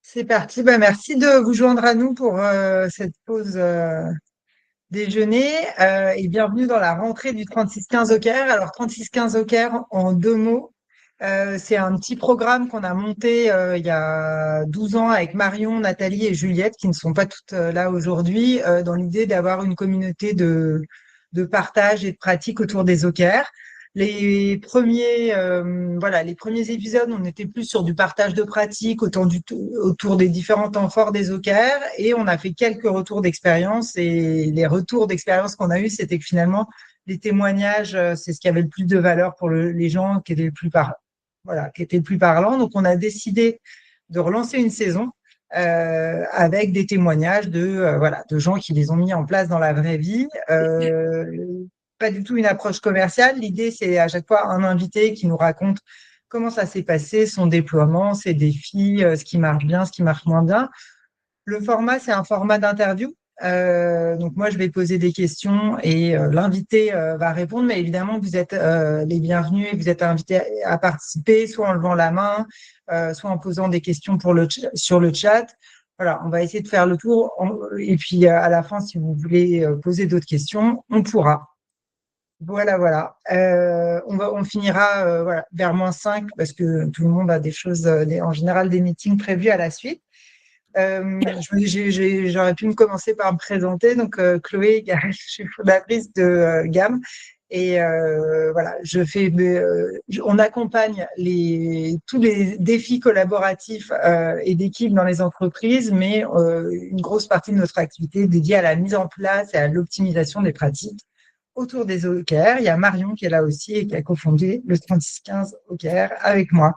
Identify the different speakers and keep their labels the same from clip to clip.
Speaker 1: C'est parti. Merci de vous joindre à nous pour cette pause déjeuner et bienvenue dans la rentrée du 36-15 au Caire. Alors 36-15 au Caire, en deux mots, c'est un petit programme qu'on a monté il y a 12 ans avec Marion, Nathalie et Juliette, qui ne sont pas toutes là aujourd'hui, dans l'idée d'avoir une communauté de partage et de pratique autour des OKR. Les premiers épisodes, on était plus sur du partage de pratiques autour des différents temps forts des OKR et on a fait quelques retours d'expérience et les retours d'expérience qu'on a eus, c'était que finalement, les témoignages, c'est ce qui avait le plus de valeur pour les gens qui étaient qui était le plus parlant. Donc, on a décidé de relancer une saison avec des témoignages de gens qui les ont mis en place dans la vraie vie. Pas du tout une approche commerciale. L'idée, c'est à chaque fois un invité qui nous raconte comment ça s'est passé, son déploiement, ses défis, ce qui marche bien, ce qui marche moins bien. Le format, c'est un format d'interview. Donc moi, je vais poser des questions et l'invité va répondre. Mais évidemment, vous êtes les bienvenus et vous êtes invités à participer, soit en levant la main, soit en posant des questions sur le chat. Voilà, on va essayer de faire le tour. Et puis à la fin, si vous voulez poser d'autres questions, on pourra. Voilà. On finira vers -5 parce que tout le monde a des choses, en général des meetings prévus à la suite. J'aurais pu me commencer par me présenter. Donc, Chloé, je suis fondatrice de GAM. Et on accompagne tous les défis collaboratifs et d'équipe dans les entreprises, mais une grosse partie de notre activité est dédiée à la mise en place et à l'optimisation des pratiques autour des OKR. Il y a Marion qui est là aussi et qui a cofondé le 36-15 OKR avec moi.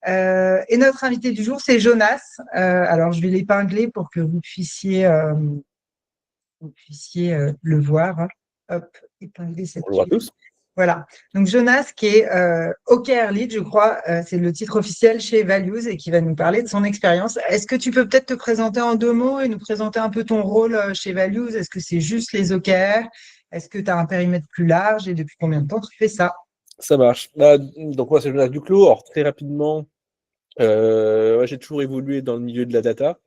Speaker 1: Et notre invité du jour, c'est Jonas. Alors, je vais l'épingler pour que vous puissiez le voir. Hop, épingler cette
Speaker 2: Bonjour à tous.
Speaker 1: Voilà. Donc, Jonas, qui est OKR Lead, je crois, c'est le titre officiel chez Values et qui va nous parler de son expérience. Est-ce que tu peux peut-être te présenter en deux mots et nous présenter un peu ton rôle chez Values? Est-ce que c'est juste les OKR? Est-ce que tu as un périmètre plus large et depuis combien de temps tu fais ça?
Speaker 2: Ça marche. Donc moi, c'est Jonas Duclos. Alors, très rapidement, j'ai toujours évolué dans le milieu de la data.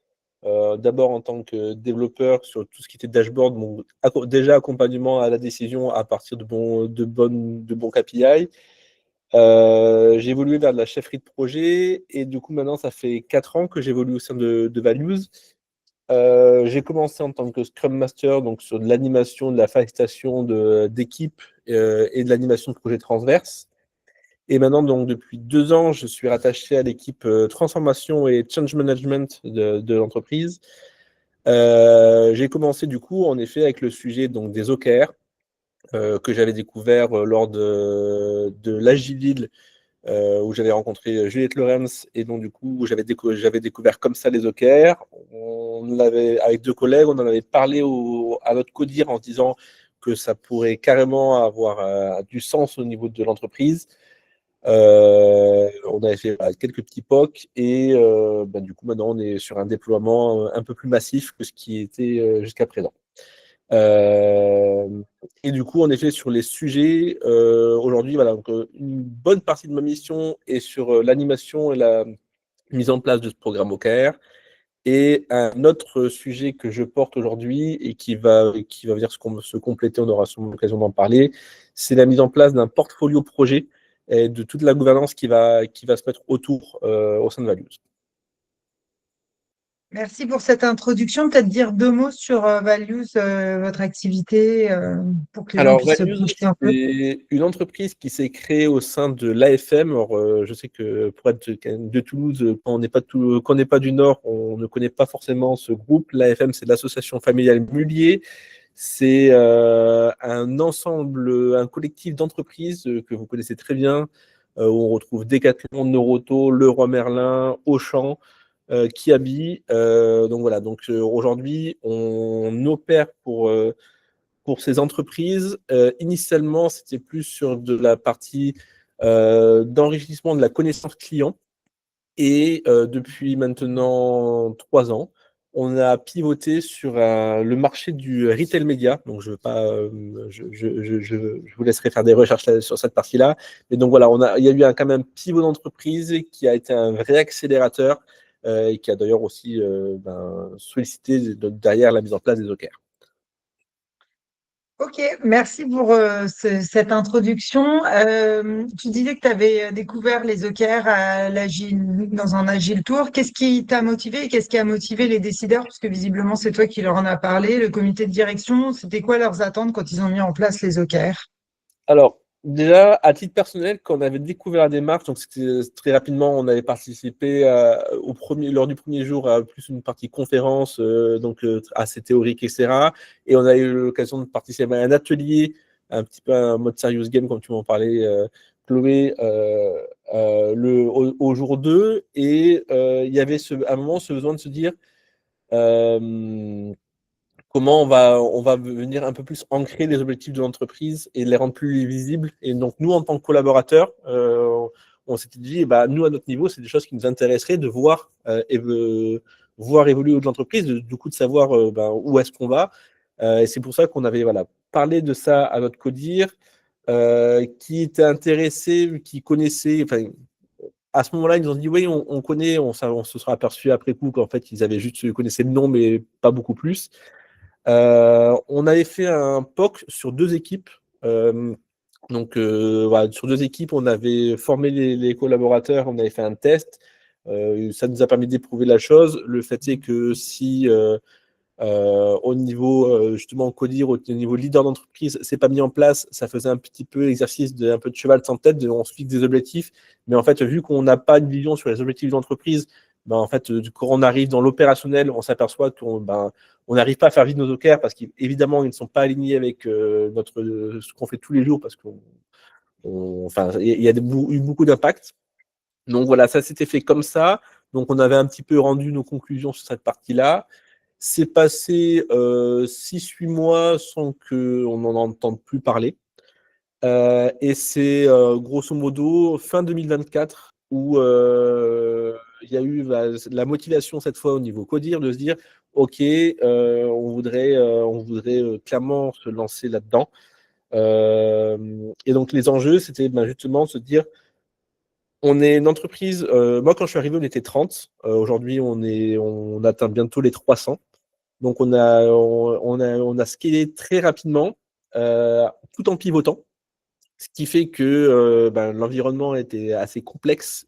Speaker 2: D'abord en tant que développeur sur tout ce qui était dashboard, déjà accompagnement à la décision à partir de bons KPI. J'ai évolué vers de la chefferie de projet et du coup maintenant ça fait 4 ans que j'évolue au sein de Values. J'ai commencé en tant que Scrum Master, donc sur de l'animation, de la facilitation d'équipes et de l'animation de projets transverses. Et maintenant, donc, depuis 2 ans, je suis rattaché à l'équipe transformation et change management de l'entreprise. J'ai commencé du coup, en effet, avec le sujet donc, des OKR que j'avais découvert lors de l'Agilil où j'avais rencontré Juliette Lorenz et donc du coup j'avais découvert comme ça les OKR. Avec 2 collègues, on en avait parlé à notre codir en se disant que ça pourrait carrément avoir du sens au niveau de l'entreprise. On avait fait quelques petits POC et du coup maintenant on est sur un déploiement un peu plus massif que ce qui était jusqu'à présent. Et du coup, en effet, sur les sujets, aujourd'hui, voilà, donc, une bonne partie de ma mission est sur l'animation et la mise en place de ce programme OKR. Et un autre sujet que je porte aujourd'hui et qui va venir se compléter, on aura sûrement l'occasion d'en parler, c'est la mise en place d'un portfolio projet et de toute la gouvernance qui va se mettre autour au sein de Values.
Speaker 1: Merci pour cette introduction. Peut-être dire deux mots sur Values, votre activité, pour que les gens
Speaker 2: Alors,
Speaker 1: puissent se
Speaker 2: Values,
Speaker 1: projeter un peu.
Speaker 2: c'est une entreprise qui s'est créée au sein de l'AFM. Alors, je sais que pour être de Toulouse, quand on n'est pas du Nord, on ne connaît pas forcément ce groupe. L'AFM, c'est l'Association familiale Mullier. C'est un ensemble, un collectif d'entreprises que vous connaissez très bien, où on retrouve Decathlon, Noroto, Leroy Merlin, Auchan, Kiabi. Donc voilà, aujourd'hui, on opère pour ces entreprises. Initialement, c'était plus sur de la partie d'enrichissement de la connaissance client. Et depuis maintenant 3 ans, on a pivoté sur le marché du retail média. Donc, je veux pas, je vous laisserai faire des recherches sur cette partie-là. Mais donc voilà, il y a eu quand même un pivot d'entreprise qui a été un vrai accélérateur et qui a d'ailleurs aussi sollicité derrière la mise en place des OKR.
Speaker 1: Ok, merci pour cette introduction. Tu disais que tu avais découvert les OKR dans un Agile Tour. Qu'est-ce qui t'a motivé et qu'est-ce qui a motivé les décideurs? Parce que visiblement, c'est toi qui leur en as parlé. Le comité de direction, c'était quoi leurs attentes quand ils ont mis en place les OKR?
Speaker 2: Alors, déjà, à titre personnel, quand on avait découvert la démarche, donc c'était très rapidement, on avait participé lors du premier jour à plus une partie conférence, assez théorique, etc. Et on a eu l'occasion de participer à un atelier, un petit peu un mode serious game, comme tu m'en parlais, Chloé, au jour 2. Et il y avait à un moment ce besoin de se dire comment on va venir un peu plus ancrer les objectifs de l'entreprise et les rendre plus visibles. Et donc, nous, en tant que collaborateurs, on s'était dit, bah, nous, à notre niveau, c'est des choses qui nous intéresseraient de voir, voir évoluer au de l'entreprise, du coup, de savoir où est-ce qu'on va. Et c'est pour ça qu'on avait parlé de ça à notre codir, qui était intéressé, qui connaissait. À ce moment-là, ils nous ont dit, oui, on connaît, on se sera aperçu après coup qu'en fait, ils avaient juste connaissé le nom, mais pas beaucoup plus. On avait fait un POC sur 2 équipes. Sur 2 équipes, on avait formé les collaborateurs, on avait fait un test. Ça nous a permis d'éprouver la chose. Le fait est que si au niveau justement codir, au niveau leader d'entreprise, c'est pas mis en place, ça faisait un petit peu exercice un peu de cheval sans tête, on se fixe des objectifs, mais en fait, vu qu'on n'a pas une vision sur les objectifs d'entreprise, en fait, quand on arrive dans l'opérationnel, on s'aperçoit qu'on on n'arrive pas à faire vivre nos OKR parce qu'évidemment, ils ne sont pas alignés avec ce qu'on fait tous les jours parce il y a eu beaucoup d'impact. Donc voilà, ça s'était fait comme ça. Donc on avait un petit peu rendu nos conclusions sur cette partie-là. C'est passé 6-8 mois sans qu'on n'en entende plus parler. Et c'est grosso modo fin 2024 où il y a eu la motivation cette fois au niveau codir de se dire ok, on voudrait clairement se lancer là-dedans. Et donc les enjeux, c'était justement de se dire on est une entreprise, moi quand je suis arrivé on était 30, aujourd'hui on atteint bientôt les 300. Donc on a scalé très rapidement, tout en pivotant, ce qui fait que l'environnement était assez complexe.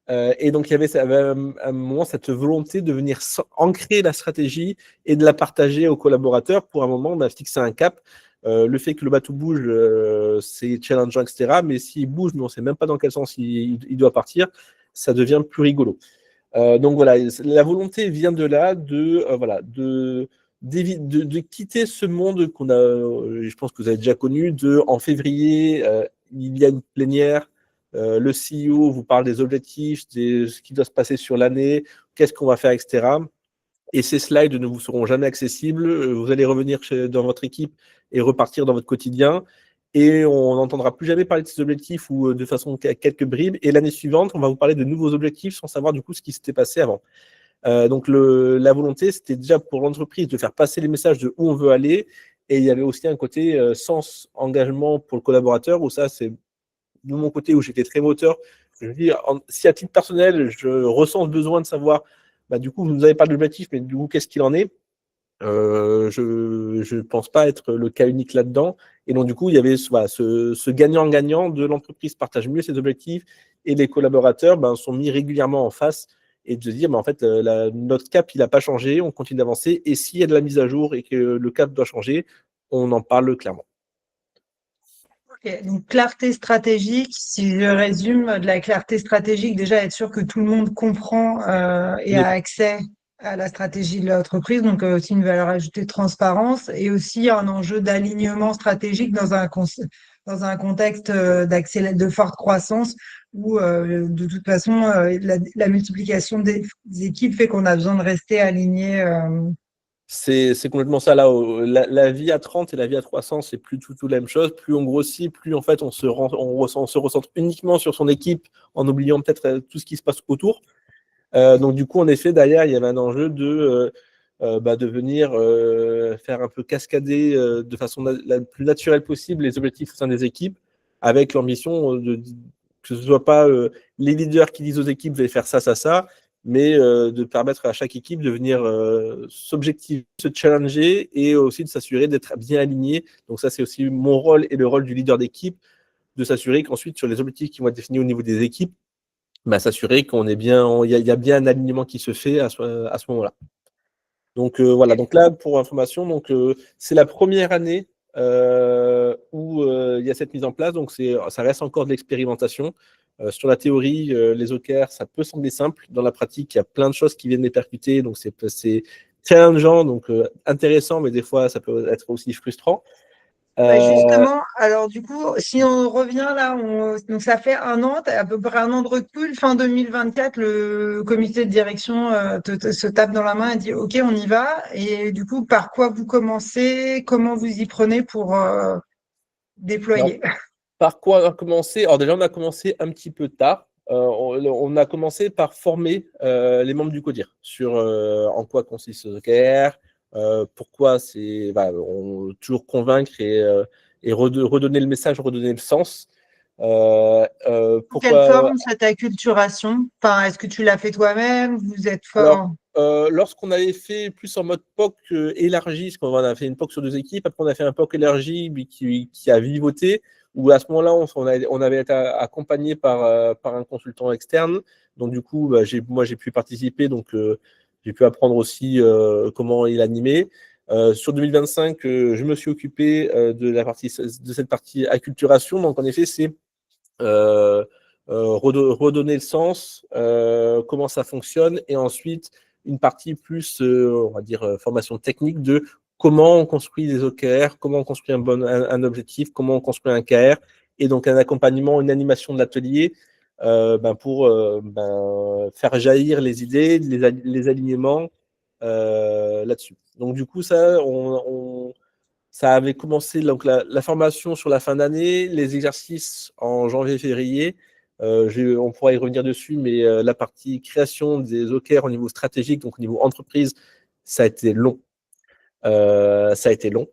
Speaker 2: Et donc il y avait à un moment cette volonté de venir ancrer la stratégie et de la partager aux collaborateurs. Pour un moment, on a fixé un cap. Le fait que le bateau bouge, c'est challengeant, etc. Mais s'il bouge, mais on ne sait même pas dans quel sens il doit partir, ça devient plus rigolo. Donc voilà, la volonté vient de là, de quitter ce monde qu'on a, je pense que vous avez déjà connu, en février, il y a une plénière, le CEO vous parle des objectifs, de ce qui doit se passer sur l'année, qu'est-ce qu'on va faire, etc. Et ces slides ne vous seront jamais accessibles. Vous allez revenir dans votre équipe et repartir dans votre quotidien. Et on n'entendra plus jamais parler de ces objectifs ou de façon quelques bribes. Et l'année suivante, on va vous parler de nouveaux objectifs sans savoir du coup ce qui s'était passé avant. Donc la volonté, c'était déjà pour l'entreprise de faire passer les messages de où on veut aller. Et il y avait aussi un côté sens engagement pour le collaborateur, où ça, c'est de mon côté où j'étais très moteur. Je veux dire, si à titre personnel, je ressens le besoin de savoir, du coup, vous nous avez pas d'objectif, mais du coup, qu'est-ce qu'il en est? Je ne pense pas être le cas unique là-dedans. Et donc, du coup, il y avait ce gagnant-gagnant de l'entreprise partage mieux ses objectifs et les collaborateurs sont mis régulièrement en face et de se dire, en fait, notre cap, il n'a pas changé, on continue d'avancer. Et s'il y a de la mise à jour et que le cap doit changer, on en parle clairement.
Speaker 1: Ok, donc clarté stratégique, si je résume, de la clarté stratégique, déjà être sûr que tout le monde comprend et a accès à la stratégie de l'entreprise, donc aussi une valeur ajoutée de transparence et aussi un enjeu d'alignement stratégique dans un contexte de forte croissance où de toute façon la multiplication des équipes fait qu'on a besoin de rester aligné.
Speaker 2: C'est complètement ça. Là, la vie à 30 et la vie à 300, c'est plus tout la même chose. Plus on grossit, plus en fait on se recentre uniquement sur son équipe en oubliant peut-être tout ce qui se passe autour. Donc du coup, en effet, derrière, il y avait un enjeu de venir faire un peu cascader de façon la plus naturelle possible les objectifs au sein des équipes, avec l'ambition que ce ne soit pas les leaders qui disent aux équipes, vous allez faire ça, ça, ça, mais de permettre à chaque équipe de venir s'objectiver, se challenger et aussi de s'assurer d'être bien aligné. Donc ça, c'est aussi mon rôle et le rôle du leader d'équipe, de s'assurer qu'ensuite, sur les objectifs qui vont être définis au niveau des équipes, bah, s'assurer qu'on est bien, il y a bien un alignement qui se fait à ce moment-là. Donc voilà, donc là, pour information, donc c'est la première année où il y a cette mise en place, donc ça reste encore de l'expérimentation. Sur la théorie, les OKR, ça peut sembler simple. Dans la pratique, il y a plein de choses qui viennent les percuter, donc c'est challengeant, donc intéressant, mais des fois, ça peut être aussi frustrant.
Speaker 1: Justement, alors du coup, si on revient là, donc ça fait un an, tu as à peu près un an de recul, fin 2024, le comité de direction se tape dans la main et dit OK, on y va. Et du coup, par quoi vous commencez? Comment vous y prenez pour déployer?
Speaker 2: Par quoi on a commencé? Alors déjà, on a commencé un petit peu tard. On a commencé par former les membres du CODIR sur en quoi consiste ce OKR, pourquoi c'est toujours convaincre et redonner le message, redonner le sens.
Speaker 1: Sous quelle
Speaker 2: Pourquoi
Speaker 1: forme cette acculturation? Enfin, est-ce que tu l'as fait toi-même? Vous êtes
Speaker 2: Alors,
Speaker 1: fort?
Speaker 2: lorsqu'on avait fait plus en mode POC élargi, parce qu'on a fait une POC sur 2 équipes, après on a fait un POC élargi mais qui a vivoté, où à ce moment-là, on avait été accompagné par un consultant externe. Donc du coup, bah, moi j'ai pu participer, donc j'ai pu apprendre aussi comment il animait. Sur 2025, je me suis occupé de cette partie acculturation. Donc en effet, c'est euh, redonner le sens, comment ça fonctionne, et ensuite une partie plus, on va dire, formation technique de comment on construit des OKR, comment on construit un objectif, comment on construit un KR, et donc un accompagnement, une animation de l'atelier pour faire jaillir les idées, les alignements là-dessus. Donc du coup, ça avait commencé donc la formation sur la fin d'année, les exercices en janvier-février. On pourra y revenir dessus, mais la partie création des OKR au niveau stratégique, donc au niveau entreprise, ça a été long. Ça a été long.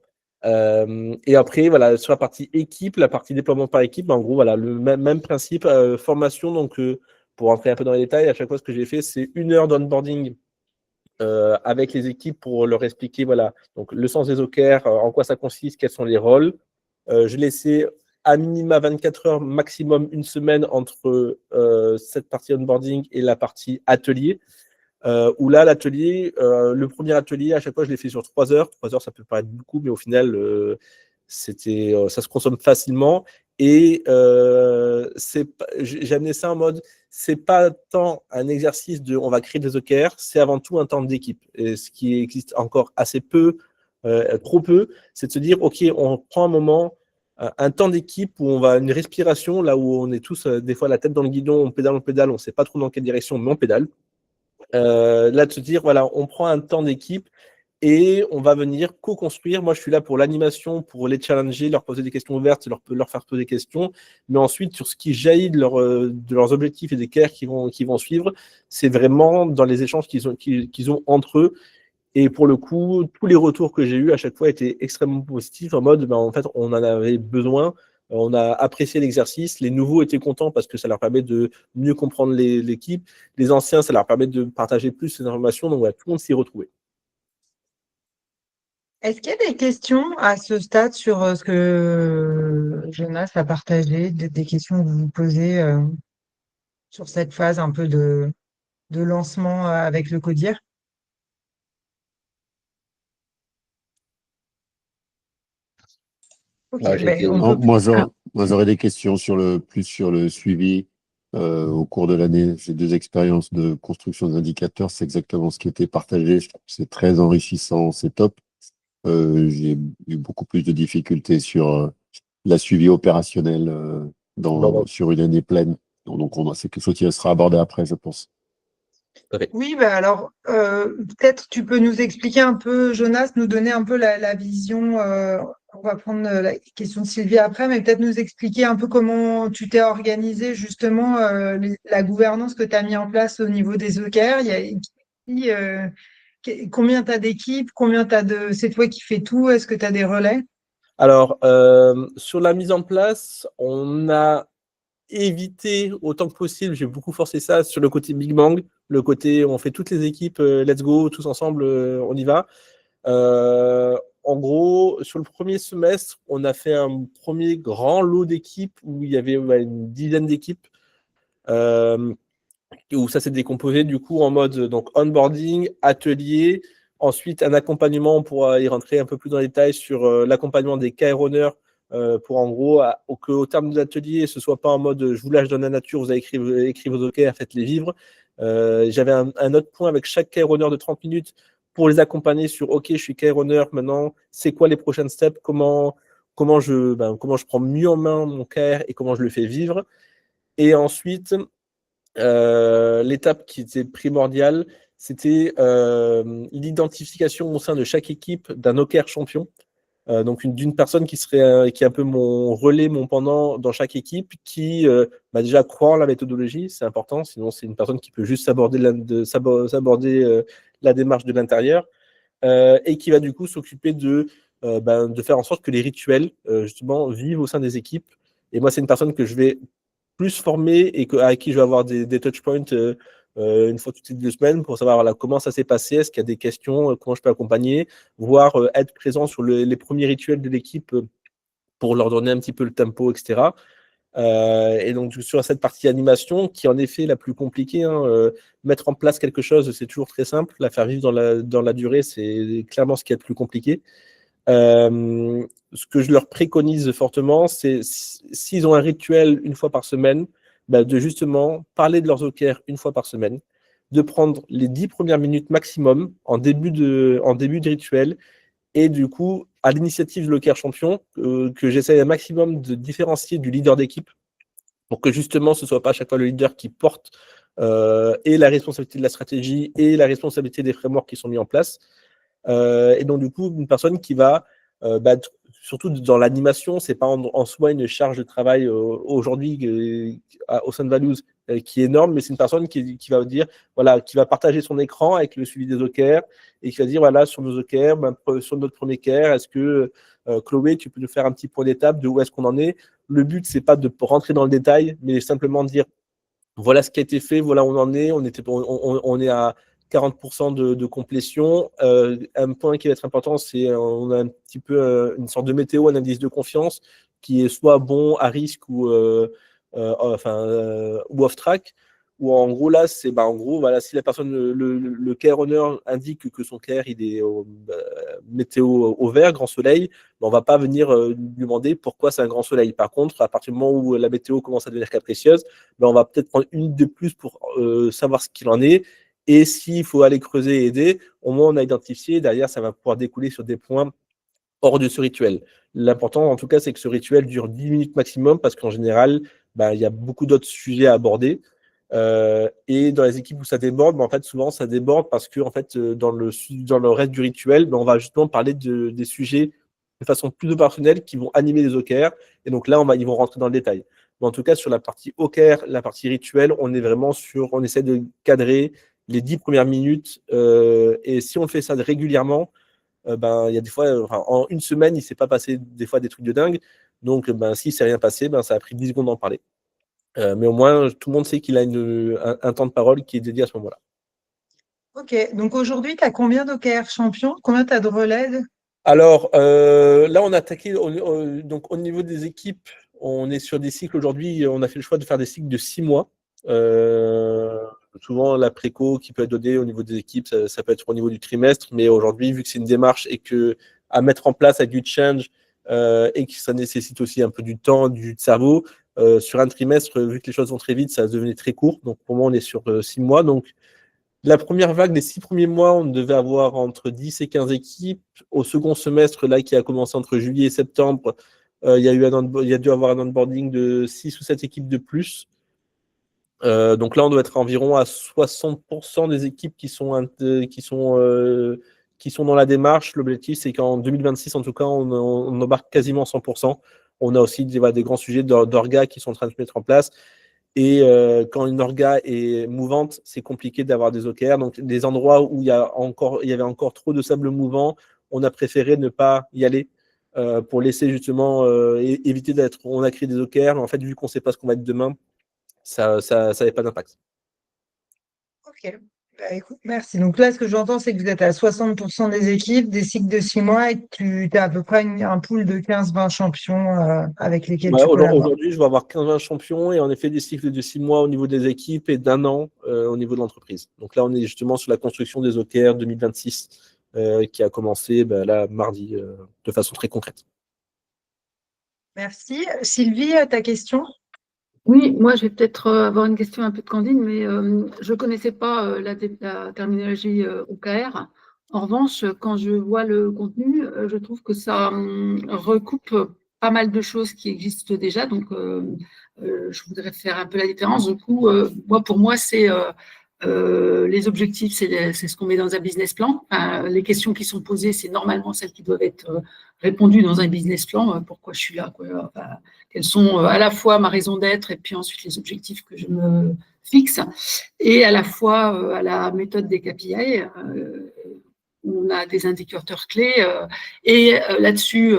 Speaker 2: Et après, voilà, sur la partie équipe, la partie déploiement par équipe, en gros, voilà, le même principe, formation. Donc, pour rentrer un peu dans les détails, à chaque fois, ce que j'ai fait, c'est 1 heure d'onboarding avec les équipes pour leur expliquer voilà, donc le sens des OKR, en quoi ça consiste, quels sont les rôles. Je laissais à minima 24 heures, maximum 1 semaine entre cette partie onboarding et la partie atelier. Où là, l'atelier, le premier atelier, à chaque fois, je l'ai fait sur 3 heures. 3 heures, ça peut paraître beaucoup, mais au final, ça se consomme facilement. Et j'ai amené ça en mode, c'est pas tant un exercice de on va créer des OKR, c'est avant tout un temps d'équipe. Et ce qui existe encore assez peu, trop peu, c'est de se dire, OK, on prend un moment, un temps d'équipe où on va une respiration, là où on est tous des fois la tête dans le guidon, on pédale, on ne sait pas trop dans quelle direction, mais on pédale. Là, de se dire, voilà, on prend un temps d'équipe et on va venir co-construire. Moi, je suis là pour l'animation, pour les challenger, leur poser des questions ouvertes, leur faire poser des questions. Mais ensuite, sur ce qui jaillit de leurs objectifs et des KR qui vont suivre, c'est vraiment dans les échanges qu'ils ont entre eux. Et pour le coup, tous les retours que j'ai eus à chaque fois étaient extrêmement positifs, en mode, ben, en fait, on en avait besoin, on a apprécié l'exercice, les nouveaux étaient contents parce que ça leur permet de mieux comprendre l'équipe, les anciens, ça leur permet de partager plus ces informations, donc voilà, tout le monde s'y retrouvait.
Speaker 1: Est-ce qu'il y a des questions à ce stade sur ce que Jonas a partagé, des questions que vous vous posez sur cette phase un peu de lancement avec le CODIR? Ok,
Speaker 3: Ah,
Speaker 1: ben, on
Speaker 3: non,
Speaker 1: peut.
Speaker 3: moi, j'aurais des questions plus sur le suivi au cours de l'année. J'ai 2 expériences de construction d'indicateurs. C'est exactement ce qui a été partagé. Je trouve que c'est très enrichissant, c'est top. J'ai eu beaucoup plus de difficultés sur la suivi opérationnel
Speaker 2: Bon, bon,
Speaker 3: sur une année pleine. Donc, c'est quelque chose qui sera abordé après, je pense.
Speaker 2: tout à fait.
Speaker 1: Oui, ben alors peut-être tu peux nous expliquer un peu, Jonas, nous donner un peu la vision. On va prendre la question de Sylvie après, mais peut-être nous expliquer un peu comment tu t'es organisé justement la gouvernance que tu as mis en place au niveau des OKR. Qui, euh, combien tu as d'équipes, combien tu as de. C'est toi qui fais tout, est-ce que tu as des relais?
Speaker 2: Alors, sur la mise en place, on a évité autant que possible, j'ai beaucoup forcé ça sur le côté Big Bang, le côté on fait toutes les équipes, let's go, tous ensemble, on y va. En gros, sur le premier semestre, on a fait un premier grand lot d'équipes où il y avait une dizaine d'équipes. Où ça s'est décomposé du coup en mode donc onboarding, atelier, ensuite un accompagnement, on pourra y rentrer un peu plus dans les détails sur l'accompagnement des key runners pour en gros qu'au terme de l'atelier, ce soit pas en mode je vous lâche dans la nature, vous avez écrit vos OKR, faites-les vivre. J'avais un autre point avec chaque key runner de 30 minutes pour les accompagner sur ok, je suis key runner maintenant, c'est quoi les prochaines steps, comment je prends mieux en main mon KR et comment je le fais vivre. Et ensuite, l'étape qui était primordiale, c'était l'identification au sein de chaque équipe d'un OKR champion. Donc d'une personne qui est un peu mon relais, mon pendant dans chaque équipe, qui déjà croit en la méthodologie, c'est important, sinon c'est une personne qui peut juste s'aborder la démarche de l'intérieur, et qui va du coup s'occuper de faire en sorte que les rituels justement vivent au sein des équipes. Et moi, c'est une personne que je vais plus formé et à qui je vais avoir des touch points une fois toutes les 2 semaines pour savoir comment ça s'est passé, est-ce qu'il y a des questions, comment je peux accompagner, voire être présent sur les premiers rituels de l'équipe pour leur donner un petit peu le tempo, etc. Et donc sur cette partie animation, qui en effet est la plus compliquée, mettre en place quelque chose, c'est toujours très simple, la faire vivre dans la durée, c'est clairement ce qui est le plus compliqué. Ce que je leur préconise fortement, c'est s'ils ont un rituel une fois par semaine, de justement parler de leurs OKR une fois par semaine, de prendre les 10 premières minutes maximum en début de rituel, et du coup, à l'initiative de l'OKR champion, que j'essaye un maximum de différencier du leader d'équipe, pour que justement ce ne soit pas à chaque fois le leader qui porte et la responsabilité de la stratégie et la responsabilité des frameworks qui sont mis en place. Et donc, du coup, une personne qui va, surtout dans l'animation, c'est pas en soi une charge de travail aujourd'hui au sein de Values qui est énorme, mais c'est une personne qui va dire, voilà, qui va partager son écran avec le suivi des OKR et qui va dire, voilà, sur nos OKR, sur notre premier OKR, est-ce que Chloé, tu peux nous faire un petit point d'étape de où est-ce qu'on en est? Le but, c'est pas de rentrer dans le détail, mais simplement de dire, voilà ce qui a été fait, voilà où on en est, on est à 40% de complétion. Un point qui va être important, c'est on a un petit peu une sorte de météo, un indice de confiance qui est soit bon, à risque ou off-track. Ou en gros, là, c'est en gros, voilà, si la personne, le care owner indique que son care il est météo au vert, grand soleil, on ne va pas venir lui demander pourquoi c'est un grand soleil. Par contre, à partir du moment où la météo commence à devenir capricieuse, on va peut-être prendre une de plus pour savoir ce qu'il en est. Et s'il faut aller creuser et aider, au moins on a identifié, derrière, ça va pouvoir découler sur des points hors de ce rituel. L'important, en tout cas, c'est que ce rituel dure 10 minutes maximum, parce qu'en général, il y a beaucoup d'autres sujets à aborder. Et dans les équipes où ça déborde, en fait, souvent, ça déborde parce que en fait, dans le reste du rituel, on va justement parler des sujets de façon plus opérationnelle qui vont animer les OKR. Et donc là, ils vont rentrer dans le détail. Mais en tout cas, sur la partie OKR, la partie rituelle, on est vraiment on essaie de cadrer les 10 premières minutes. Et si on fait ça régulièrement, il y a des fois, en une semaine, il ne s'est pas passé des fois des trucs de dingue. Donc, s'il ne s'est rien passé, ça a pris 10 secondes d'en parler. Mais au moins, tout le monde sait qu'il a un temps de parole qui est dédié à ce moment-là.
Speaker 1: Ok, donc aujourd'hui, tu as combien d'OKR champions? Combien tu as de relais?
Speaker 2: Alors, là, on a attaqué, donc au niveau des équipes, on est sur des cycles aujourd'hui, on a fait le choix de faire des cycles de 6 mois. Souvent, la préco qui peut être donnée au niveau des équipes, ça peut être au niveau du trimestre, mais aujourd'hui, vu que c'est une démarche et que à mettre en place avec du change et que ça nécessite aussi un peu du temps, du cerveau, sur un trimestre, vu que les choses vont très vite, ça devenait très court. Donc, pour moi, on est sur 6 mois. Donc, la première vague, les 6 premiers mois, on devait avoir entre 10 et 15 équipes. Au second semestre, là, qui a commencé entre juillet et septembre, il y a dû avoir un onboarding de 6 ou 7 équipes de plus. Donc là, on doit être environ à 60% des équipes qui sont dans la démarche. L'objectif, c'est qu'en 2026, en tout cas, on embarque quasiment 100%. On a aussi des grands sujets d'orga qui sont en train de se mettre en place. Et quand une orga est mouvante, c'est compliqué d'avoir des OKR. Donc, des endroits où il y avait encore trop de sable mouvant, on a préféré ne pas y aller pour laisser justement éviter d'être, on a créé des OKR, mais en fait, vu qu'on ne sait pas ce qu'on va être demain, ça n'avait pas d'impact.
Speaker 1: Ok. Bah, écoute, merci. Donc là, ce que j'entends, c'est que vous êtes à 60% des équipes, des cycles de 6 mois et que tu as à peu près un pool de 15-20 champions avec lesquels tu collabores.
Speaker 2: Aujourd'hui, je vais avoir 15-20 champions et en effet des cycles de 6 mois au niveau des équipes et d'1 an au niveau de l'entreprise. Donc là, on est justement sur la construction des OKR 2026 qui a commencé là mardi de façon très concrète.
Speaker 1: Merci. Sylvie, ta question?
Speaker 4: Oui, moi je vais peut-être avoir une question un peu de candide, mais je ne connaissais pas la terminologie OKR. En revanche, quand je vois le contenu, je trouve que ça recoupe pas mal de choses qui existent déjà. Donc, je voudrais faire un peu la différence. Du coup, pour moi, c'est les objectifs, c'est ce qu'on met dans un business plan. Enfin, les questions qui sont posées, c'est normalement celles qui doivent être répondues dans un business plan. Pourquoi je suis là, quoi. Enfin, quelles sont à la fois ma raison d'être et puis ensuite les objectifs que je me fixe, et à la fois à la méthode des KPI, où on a des indicateurs clés. Et là-dessus,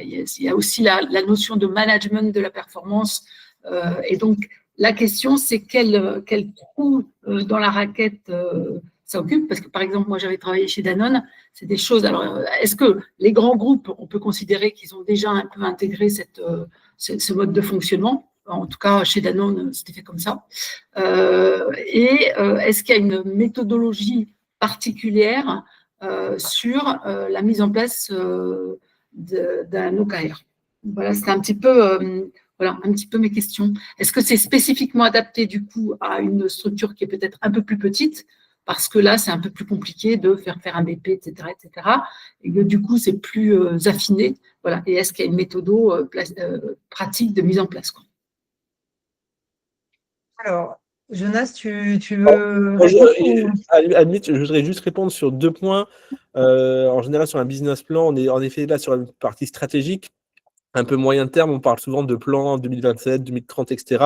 Speaker 4: il y a aussi la notion de management de la performance. Et donc, la question, c'est quel trou dans la raquette ça occupe. Parce que, par exemple, moi, j'avais travaillé chez Danone. C'est des choses. Alors, est-ce que les grands groupes, on peut considérer qu'ils ont déjà un peu intégré ce mode de fonctionnement? En tout cas, chez Danone, c'était fait comme ça. Est-ce qu'il y a une méthodologie particulière sur la mise en place d'un OKR? Voilà, c'était un petit peu mes questions. Est-ce que c'est spécifiquement adapté du coup à une structure qui est peut-être un peu plus petite, parce que là c'est un peu plus compliqué de faire un BP, etc., et que du coup c'est plus affiné. Voilà. Et est-ce qu'il y a une méthode pratique de mise en place, quoi?
Speaker 1: Alors, Jonas, tu veux répondre
Speaker 2: À la limite, je voudrais juste répondre sur 2 points. En général, sur un business plan, on est en effet là sur une partie stratégique. Un peu moyen terme, on parle souvent de plans 2027, 2030, etc.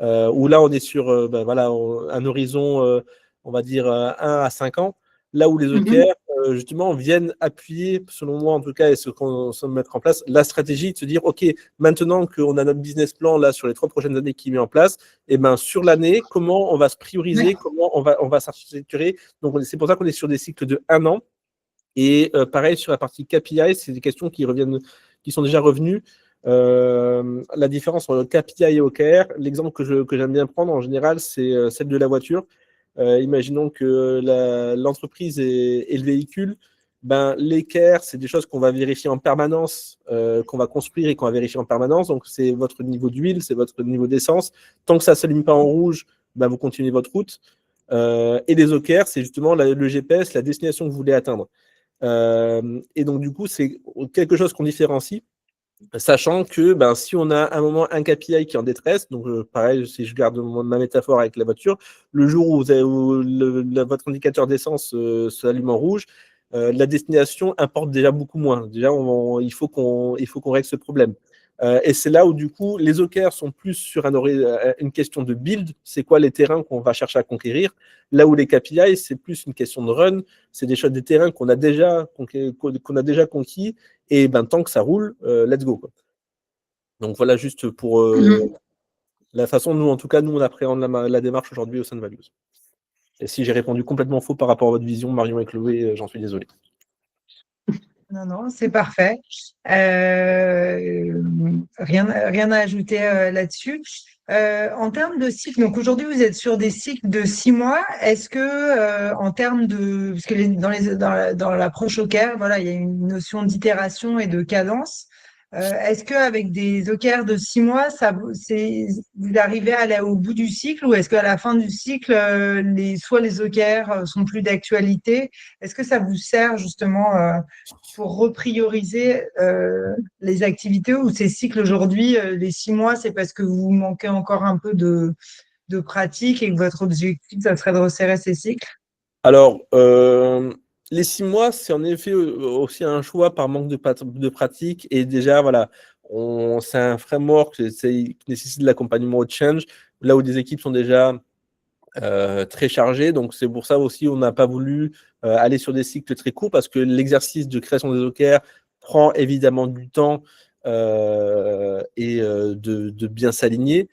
Speaker 2: Où là, on est sur un horizon, on va dire, 1 à 5 ans. Là où les OKR, justement, viennent appuyer, selon moi en tout cas, et ce qu'on se mettre en place, la stratégie de se dire, OK, maintenant qu'on a notre business plan là sur les 3 prochaines années qui est mis en place, et sur l'année, comment on va se prioriser, comment on va s'architecturer. Donc, c'est pour ça qu'on est sur des cycles de 1 an. Et pareil, sur la partie KPI, c'est des questions qui sont déjà revenues. La différence entre KPI et OKR, l'exemple que j'aime bien prendre en général, c'est celle de la voiture. Imaginons que l'entreprise est le véhicule. L'équerre, c'est des choses qu'on va vérifier en permanence, qu'on va construire et qu'on va vérifier en permanence. Donc, c'est votre niveau d'huile, c'est votre niveau d'essence. Tant que ça ne s'allume pas en rouge, vous continuez votre route. Et les OKR, c'est justement le GPS, la destination que vous voulez atteindre. Et donc, du coup, c'est quelque chose qu'on différencie, sachant que si on a un moment un KPI qui est en détresse, donc pareil, si je garde ma métaphore avec la voiture, le jour où votre indicateur d'essence s'allume en rouge, la destination importe déjà beaucoup moins. Déjà, il faut qu'on règle ce problème. Et c'est là où, du coup, les OKR sont plus sur une question de build, c'est quoi les terrains qu'on va chercher à conquérir. Là où les KPI, c'est plus une question de run, c'est des terrains qu'on a déjà conquis, et tant que ça roule, let's go, quoi. Donc voilà, juste pour la façon dont, en tout cas, nous, on appréhende la démarche aujourd'hui au sein de Values. Et si j'ai répondu complètement faux par rapport à votre vision, Marion et Chloé, j'en suis désolé.
Speaker 1: Non, c'est parfait. Rien à ajouter là-dessus. En termes de cycle, donc aujourd'hui vous êtes sur des cycles de 6 mois. Est-ce que en termes de, parce que dans l'approche OKR, voilà, il y a une notion d'itération et de cadence. Est-ce qu'avec des OKR de 6 mois, vous arrivez à aller au bout du cycle, ou est-ce qu'à la fin du cycle, soit les OKR sont plus d'actualité? Est-ce que ça vous sert justement pour reprioriser les activités, ou ces cycles aujourd'hui, les 6 mois, c'est parce que vous manquez encore un peu de pratique et que votre objectif, ça serait de resserrer ces cycles?
Speaker 2: Alors, les 6 mois, c'est en effet aussi un choix par manque de pratique. Et déjà, voilà, c'est un framework qui nécessite de l'accompagnement au change, là où des équipes sont déjà très chargées. Donc, c'est pour ça aussi on n'a pas voulu aller sur des cycles très courts, parce que l'exercice de création des OKR prend évidemment du temps et de bien s'aligner.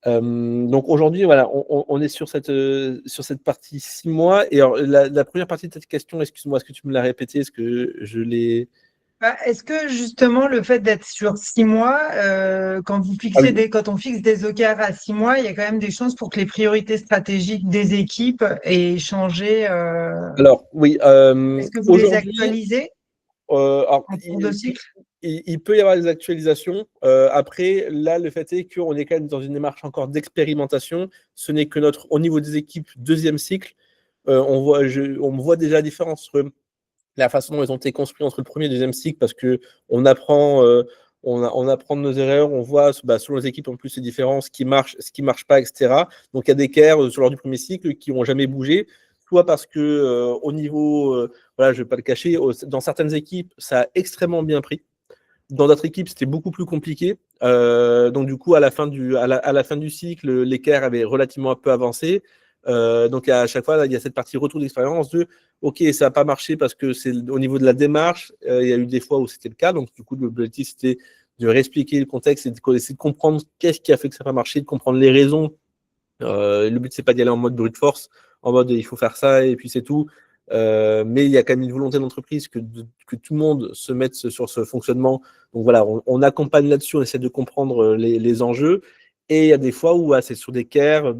Speaker 2: Donc aujourd'hui, voilà, on est sur cette partie 6 mois. Et alors, la première partie de cette question, excuse-moi, est-ce que tu me l'as répétée? Est-ce que je l'ai…
Speaker 1: Est-ce que justement le fait d'être sur 6 mois, quand on fixe des OKR à 6 mois, il y a quand même des chances pour que les priorités stratégiques des équipes aient changé.
Speaker 2: Alors oui,
Speaker 1: Est-ce que vous les
Speaker 2: aujourd'hui,
Speaker 1: actualisez
Speaker 2: alors,
Speaker 1: en cours de cycle?
Speaker 2: il peut y avoir des actualisations. Après, là, le fait est qu'on est quand même dans une démarche encore d'expérimentation. Ce n'est que au niveau des équipes, deuxième cycle. On voit déjà la différence entre la façon dont ils ont été construits entre le premier et le deuxième cycle, parce qu'on apprend, on apprend de nos erreurs, on voit, selon les équipes en plus, c'est différent, ce qui marche pas, etc. Donc il y a des CARE sur lors du premier cycle qui n'ont jamais bougé, soit parce que au niveau, voilà, je ne vais pas le cacher, dans certaines équipes, ça a extrêmement bien pris. Dans d'autres équipes, c'était beaucoup plus compliqué. Donc, du coup, à la fin du cycle, l'écart avait relativement un peu avancé. Donc, à chaque fois, là, il y a cette partie retour d'expérience de OK, ça n'a pas marché parce que c'est au niveau de la démarche. Il y a eu des fois où c'était le cas. Donc, du coup, l'objectif, c'était de réexpliquer le contexte et d'essayer de comprendre qu'est-ce qui a fait que ça n'a pas marché, de comprendre les raisons. Le but, c'est pas d'y aller en mode brute force, en mode il faut faire ça et puis c'est tout. Mais il y a quand même une volonté d'entreprise que tout le monde se mette sur ce fonctionnement. Donc voilà, on accompagne là-dessus, on essaie de comprendre les enjeux. Et il y a des fois où c'est sur des CARE,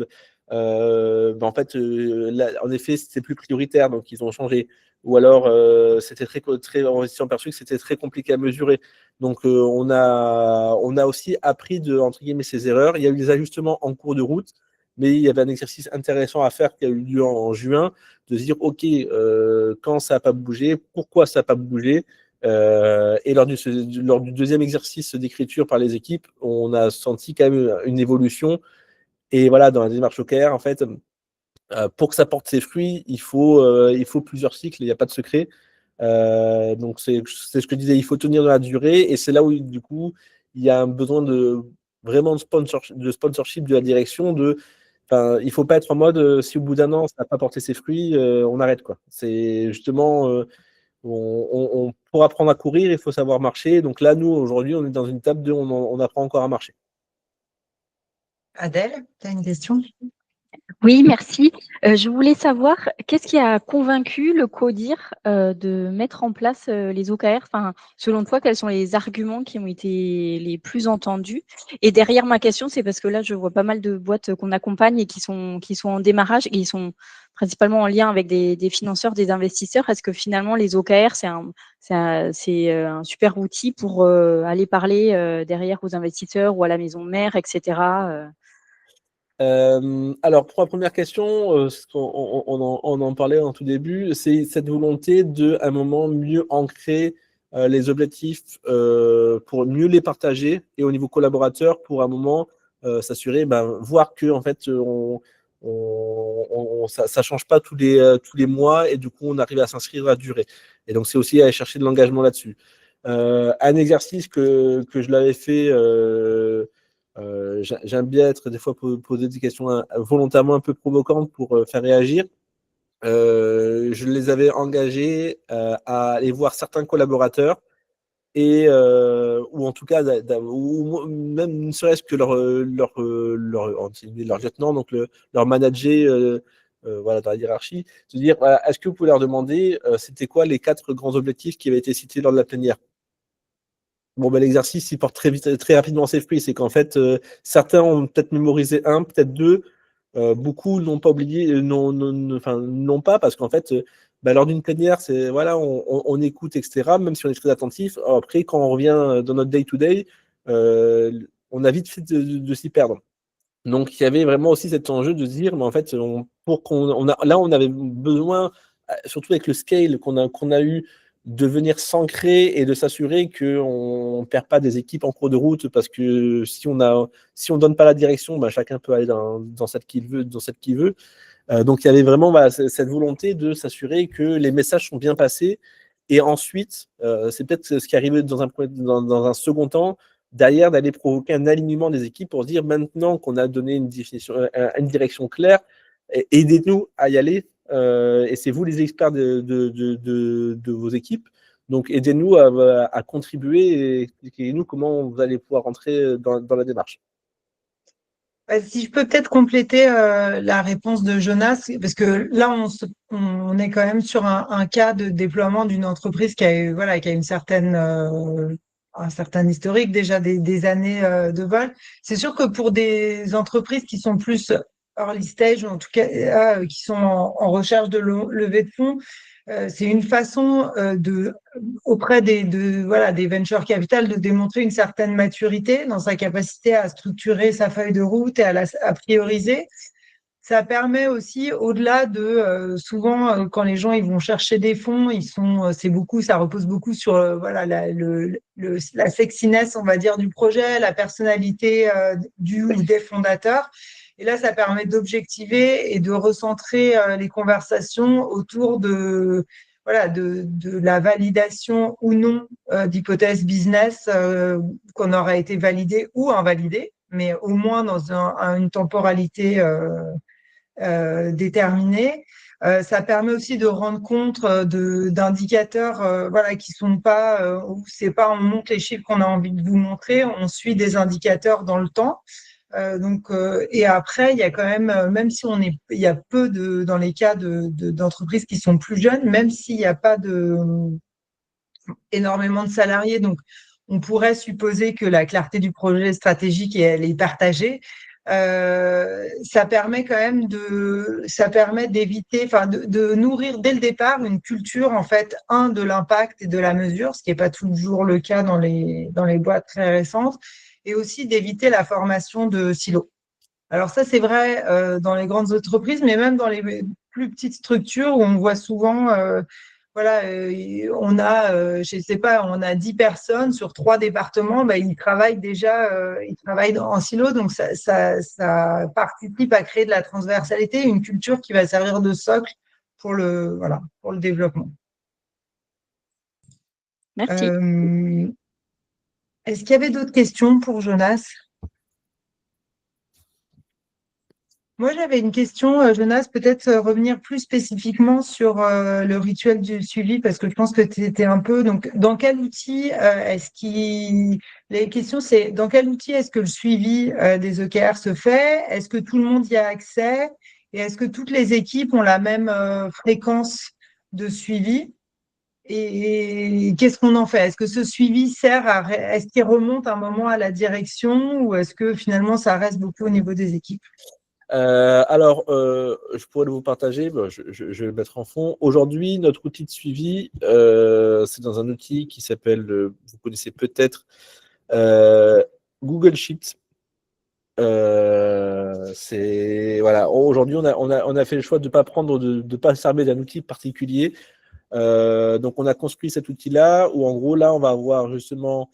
Speaker 2: en fait, là, en effet, c'était plus prioritaire, donc ils ont changé. Ou alors, c'était très, on s'est perçu que c'était très compliqué à mesurer. Donc, on a aussi appris entre guillemets, ces erreurs. Il y a eu des ajustements en cours de route, mais il y avait un exercice intéressant à faire qui a eu lieu en juin, de se dire, OK, quand ça n'a pas bougé, pourquoi ça n'a pas bougé, et lors du deuxième exercice d'écriture par les équipes, on a senti quand même une évolution. Et voilà, dans la démarche OKR, en fait, pour que ça porte ses fruits, il faut plusieurs cycles, il n'y a pas de secret. Donc, c'est ce que je disais, il faut tenir dans la durée. Et c'est là où, du coup, il y a un besoin vraiment de sponsorship de la direction. Il ne faut pas être en mode, si au bout d'un an, ça n'a pas porté ses fruits, on arrête, quoi. C'est justement, pour apprendre à courir, il faut savoir marcher. Donc là, nous, aujourd'hui, on est dans une étape de on apprend encore à marcher.
Speaker 1: Adèle, tu as une question?
Speaker 5: Oui, merci. Je voulais savoir, qu'est-ce qui a convaincu le CODIR de mettre en place les OKR? Enfin, selon toi, quels sont les arguments qui ont été les plus entendus? Et derrière ma question, c'est parce que là, je vois pas mal de boîtes qu'on accompagne et qui sont en démarrage et qui sont principalement en lien avec des financeurs, des investisseurs. Est-ce que finalement, les OKR, c'est un super outil pour aller parler derrière aux investisseurs ou à la maison mère, etc.
Speaker 2: Alors, pour la première question, on en parlait en tout début, c'est cette volonté de, à un moment, mieux ancrer les objectifs pour mieux les partager, et au niveau collaborateur, pour un moment s'assurer, voir que en fait, ça change pas tous les mois, et du coup, on arrive à s'inscrire à la durée. Et donc, c'est aussi aller chercher de l'engagement là-dessus. Un exercice que je l'avais fait. J'aime bien être des fois poser des questions volontairement un peu provocantes pour faire réagir. Je les avais engagés à aller voir certains collaborateurs, et ou en tout cas ou même ne serait-ce que leur lieutenant, donc leur manager, voilà, dans la hiérarchie, se dire, voilà, est-ce que vous pouvez leur demander c'était quoi les 4 grands objectifs qui avaient été cités lors de la plénière. Bon, l'exercice, il porte très rapidement ses fruits. C'est qu'en fait, certains ont peut-être mémorisé un, peut-être deux. Beaucoup n'ont pas oublié, n'ont pas, parce qu'en fait, lors d'une plénière, c'est voilà, on écoute, etc. Même si on est très attentif. Après, quand on revient dans notre day-to-day, on a vite fait de s'y perdre. Donc, il y avait vraiment aussi cet enjeu de se dire, mais en fait, là, on avait besoin, surtout avec le scale qu'on a eu, de venir s'ancrer et de s'assurer qu'on ne perd pas des équipes en cours de route, parce que si on donne pas la direction, chacun peut aller dans celle qu'il veut, donc il y avait vraiment cette volonté de s'assurer que les messages sont bien passés. Et ensuite, c'est peut-être ce qui arrivait dans un second temps, derrière, d'aller provoquer un alignement des équipes pour se dire, maintenant qu'on a donné une direction claire, aidez-nous à y aller. Et c'est vous les experts de vos équipes. Donc, aidez-nous à contribuer et expliquez-nous comment vous allez pouvoir rentrer dans la démarche.
Speaker 1: Si je peux peut-être compléter la réponse de Jonas, parce que là, on est quand même sur un cas de déploiement d'une entreprise qui a, voilà, qui a un certain historique, déjà des années de vol. C'est sûr que pour des entreprises qui sont plus early stage, ou en tout cas qui sont en recherche de levée de fonds, c'est une façon auprès voilà, des venture capital de démontrer une certaine maturité dans sa capacité à structurer sa feuille de route et à prioriser. Ça permet aussi, au-delà de souvent quand les gens ils vont chercher des fonds, ça repose beaucoup sur voilà la sexiness, on va dire, du projet, la personnalité du ou des fondateurs. Et là, ça permet d'objectiver et de recentrer les conversations autour de la validation ou non d'hypothèses business qu'on aurait été validée ou invalidée, mais au moins dans une temporalité déterminée. Ça permet aussi de rendre compte d'indicateurs voilà, qui sont pas, où c'est pas on montre les chiffres qu'on a envie de vous montrer, on suit des indicateurs dans le temps. Et après, il y a quand même si il y a peu dans les cas d'entreprises qui sont plus jeunes, même s'il n'y a pas énormément de salariés, donc on pourrait supposer que la clarté du projet stratégique elle est partagée. Ça permet quand même d'éviter, enfin de nourrir dès le départ une culture en fait de l'impact et de la mesure, ce qui n'est pas toujours le cas dans les boîtes très récentes, et aussi d'éviter la formation de silos. Alors ça c'est vrai dans les grandes entreprises, mais même dans les plus petites structures où on voit souvent voilà, on a 10 personnes sur 3 départements, ils travaillent en silo, donc ça participe à créer de la transversalité, une culture qui va servir de socle pour le développement.
Speaker 5: Merci.
Speaker 1: Est-ce qu'il y avait d'autres questions pour Jonas ? Moi, j'avais une question, Jonas, peut-être revenir plus spécifiquement sur le rituel du suivi, parce que je pense que tu étais un peu. Donc, dans quel outil les questions, c'est dans quel outil est-ce que le suivi des OKR se fait? Est-ce que tout le monde y a accès? Et est-ce que toutes les équipes ont la même fréquence de suivi? Et qu'est-ce qu'on en fait? Est-ce que ce suivi est-ce qu'il remonte un moment à la direction, ou est-ce que finalement ça reste beaucoup au niveau des équipes?
Speaker 2: Alors, je pourrais vous partager, je vais le mettre en fond. Aujourd'hui, notre outil de suivi, c'est dans un outil qui s'appelle, vous connaissez peut-être, Google Sheets. Voilà. Aujourd'hui, on a fait le choix de ne pas s'armer d'un outil particulier. Donc, on a construit cet outil-là où, en gros, là, on va avoir justement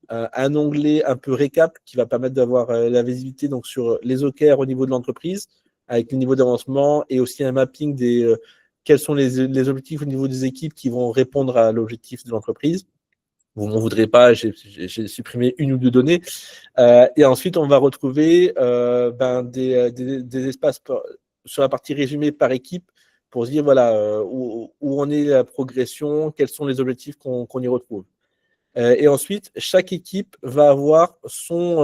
Speaker 2: un onglet un peu récap qui va permettre d'avoir la visibilité donc, sur les OKR au niveau de l'entreprise, avec le niveau d'avancement, et aussi un mapping des quels sont les objectifs au niveau des équipes qui vont répondre à l'objectif de l'entreprise. Vous m'en voudrez pas, j'ai supprimé une ou deux données. Et ensuite, on va retrouver des espaces sur la partie résumée par équipe pour se dire voilà, où en est la progression, quels sont les objectifs qu'on y retrouve. Et ensuite, chaque équipe va avoir son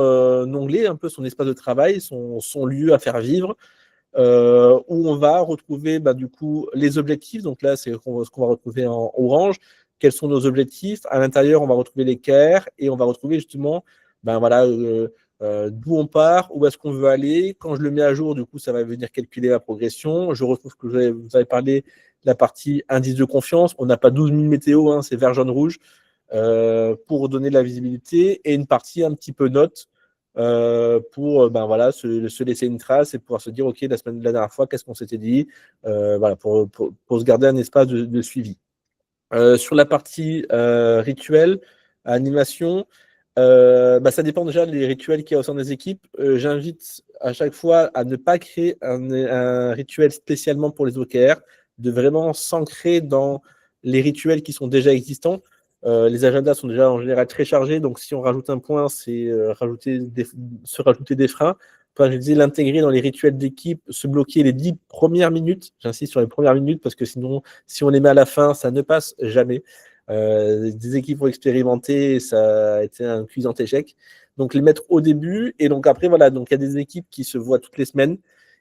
Speaker 2: onglet, un peu son espace de travail, son lieu à faire vivre, où on va retrouver du coup les objectifs. Donc là, c'est ce qu'on va retrouver en orange. Quels sont nos objectifs? À l'intérieur, on va retrouver les KR et on va retrouver justement d'où on part, où est-ce qu'on veut aller. Quand je le mets à jour, du coup, ça va venir calculer la progression. Je retrouve que vous avez parlé de la partie indice de confiance. On n'a pas 12 000 météos, hein, c'est vert, jaune, rouge. Pour donner de la visibilité, et une partie un petit peu note pour se laisser une trace et pouvoir se dire ok, la dernière fois, qu'est-ce qu'on s'était dit, pour se garder un espace de suivi. Sur la partie rituel, animation, ça dépend déjà des rituels qu'il y a au sein des équipes. J'invite à chaque fois à ne pas créer un rituel spécialement pour les OKR, de vraiment s'ancrer dans les rituels qui sont déjà existants. Les agendas sont déjà en général très chargés, donc si on rajoute un point, c'est se rajouter des freins. Enfin, je disais l'intégrer dans les rituels d'équipe, se bloquer les 10 premières minutes. J'insiste sur les premières minutes parce que sinon, si on les met à la fin, ça ne passe jamais. des équipes ont expérimenté, et ça a été un cuisant échec. Donc les mettre au début, et donc après, voilà, donc il y a des équipes qui se voient toutes les semaines,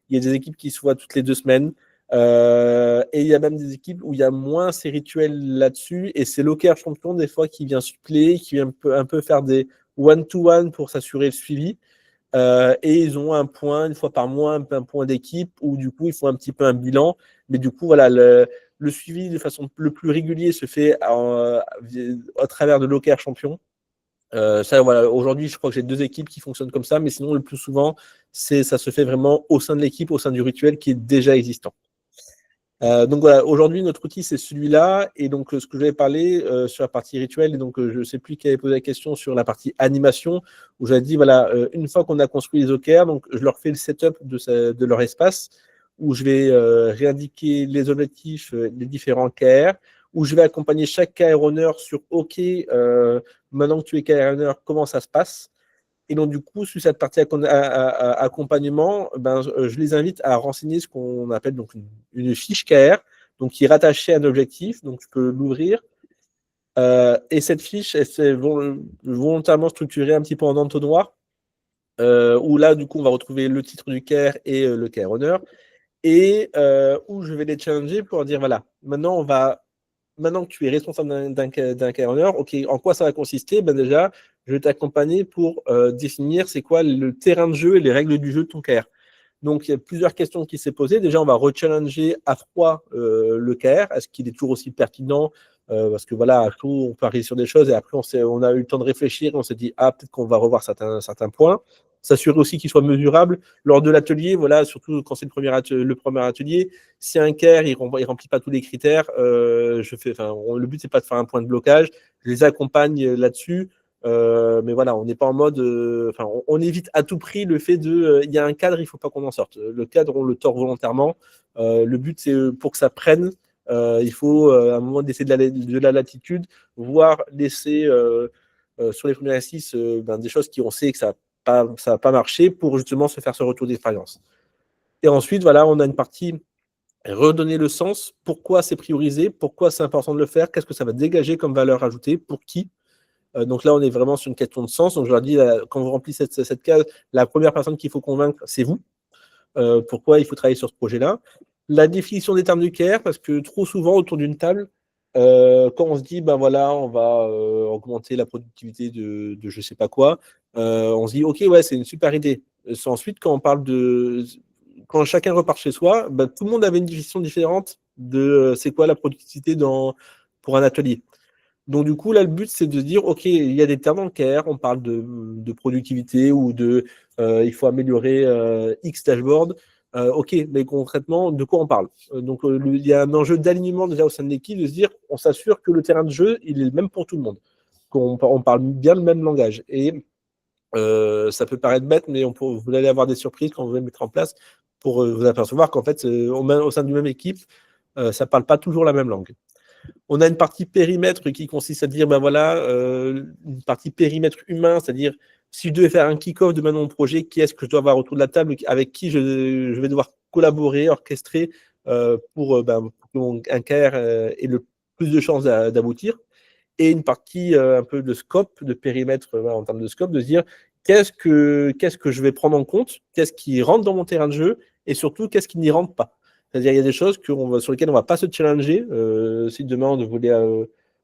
Speaker 2: il y a des équipes qui se voient toutes les 2 semaines, et il y a même des équipes où il y a moins ces rituels là-dessus, et c'est l'OKR champion des fois qui vient suppléer, qui vient un peu faire des one-to-one pour s'assurer le suivi. Et ils ont un point, une fois par mois, un point d'équipe où du coup, ils font un petit peu un bilan. Mais du coup, voilà, le suivi de façon le plus régulier se fait à travers de l'OKR champion. Ça, voilà, aujourd'hui, je crois que j'ai 2 équipes qui fonctionnent comme ça, mais sinon, le plus souvent, ça se fait vraiment au sein de l'équipe, au sein du rituel qui est déjà existant. Donc voilà, aujourd'hui, notre outil, c'est celui-là. Et donc, ce que je vais parler sur la partie rituelle, et donc je ne sais plus qui avait posé la question sur la partie animation, où j'avais dit, voilà, une fois qu'on a construit les OKR, donc je leur fais le setup de leur espace, où je vais réindiquer les objectifs, les différents KR, où je vais accompagner chaque KR owner sur OK, maintenant que tu es KR owner, comment ça se passe. Et donc, du coup, sur cette partie accompagnement, ben, je les invite à renseigner ce qu'on appelle donc une fiche KR, donc qui est rattachée à un objectif. Donc, je peux l'ouvrir. Et cette fiche, elle s'est volontairement structurée un petit peu en entonnoir, où là, du coup, on va retrouver le titre du KR et le KR Owner, et où je vais les challenger pour dire, voilà, maintenant que tu es responsable d'un KR Owner, ok, en quoi ça va consister? Ben déjà, je vais t'accompagner pour définir c'est quoi le terrain de jeu et les règles du jeu de ton KR. Donc, il y a plusieurs questions qui s'est posées. Déjà, on va rechallenger à froid le KR. Est-ce qu'il est toujours aussi pertinent? Parce que voilà, à chaud, on peut arriver sur des choses et après, on a eu le temps de réfléchir. On s'est dit, ah, peut-être qu'on va revoir certains points. S'assurer aussi qu'il soit mesurable. Lors de l'atelier, voilà, surtout quand c'est le premier atelier, si un KR il remplit pas tous les critères, le but, c'est pas de faire un point de blocage. Je les accompagne là-dessus. Mais voilà, on n'est pas en mode. On évite à tout prix le fait de. Il y a un cadre, il ne faut pas qu'on en sorte. Le cadre, on le tord volontairement. Le but, c'est pour que ça prenne. Il faut à un moment laisser de la latitude, voire laisser sur les premiers exercices des choses qui on sait que ça va pas marcher pour justement se faire ce retour d'expérience. Et ensuite, voilà, on a une partie redonner le sens. Pourquoi c'est priorisé? Pourquoi c'est important de le faire? Qu'est-ce que ça va dégager comme valeur ajoutée? Pour qui? Donc là, on est vraiment sur une question de sens. Donc je leur dis, quand vous remplissez cette case, la première personne qu'il faut convaincre, c'est vous. Pourquoi il faut travailler sur ce projet-là? La définition des termes du KR, parce que trop souvent, autour d'une table, quand on se dit, ben voilà, on va augmenter la productivité de je ne sais pas quoi, on se dit, OK, ouais, c'est une super idée. Ensuite, quand on parle quand chacun repart chez soi, ben, tout le monde avait une définition différente de c'est quoi la productivité pour un atelier. Donc, du coup, là, le but, c'est de se dire, OK, il y a des termes en KR, on parle de productivité ou il faut améliorer X dashboard. OK, mais concrètement, de quoi on parle? Donc, il y a un enjeu d'alignement déjà au sein de l'équipe, de se dire, on s'assure que le terrain de jeu, il est le même pour tout le monde, qu'on parle bien le même langage. Et ça peut paraître bête, mais vous allez avoir des surprises quand vous allez mettre en place pour vous apercevoir qu'en fait, au sein d'une même équipe, ça ne parle pas toujours la même langue. On a une partie périmètre qui consiste à dire, ben voilà, une partie périmètre humain, c'est-à-dire si je devais faire un kick-off de mon projet, qui est-ce que je dois avoir autour de la table, avec qui je vais devoir collaborer, orchestrer pour qu'un KR ait le plus de chances d'aboutir. Et une partie un peu de scope, de périmètre en termes de scope, de se dire qu'est-ce que je vais prendre en compte, qu'est-ce qui rentre dans mon terrain de jeu, et surtout qu'est-ce qui n'y rentre pas. C'est-à-dire, il y a des choses sur lesquelles on ne va pas se challenger. Si demain, on voulait,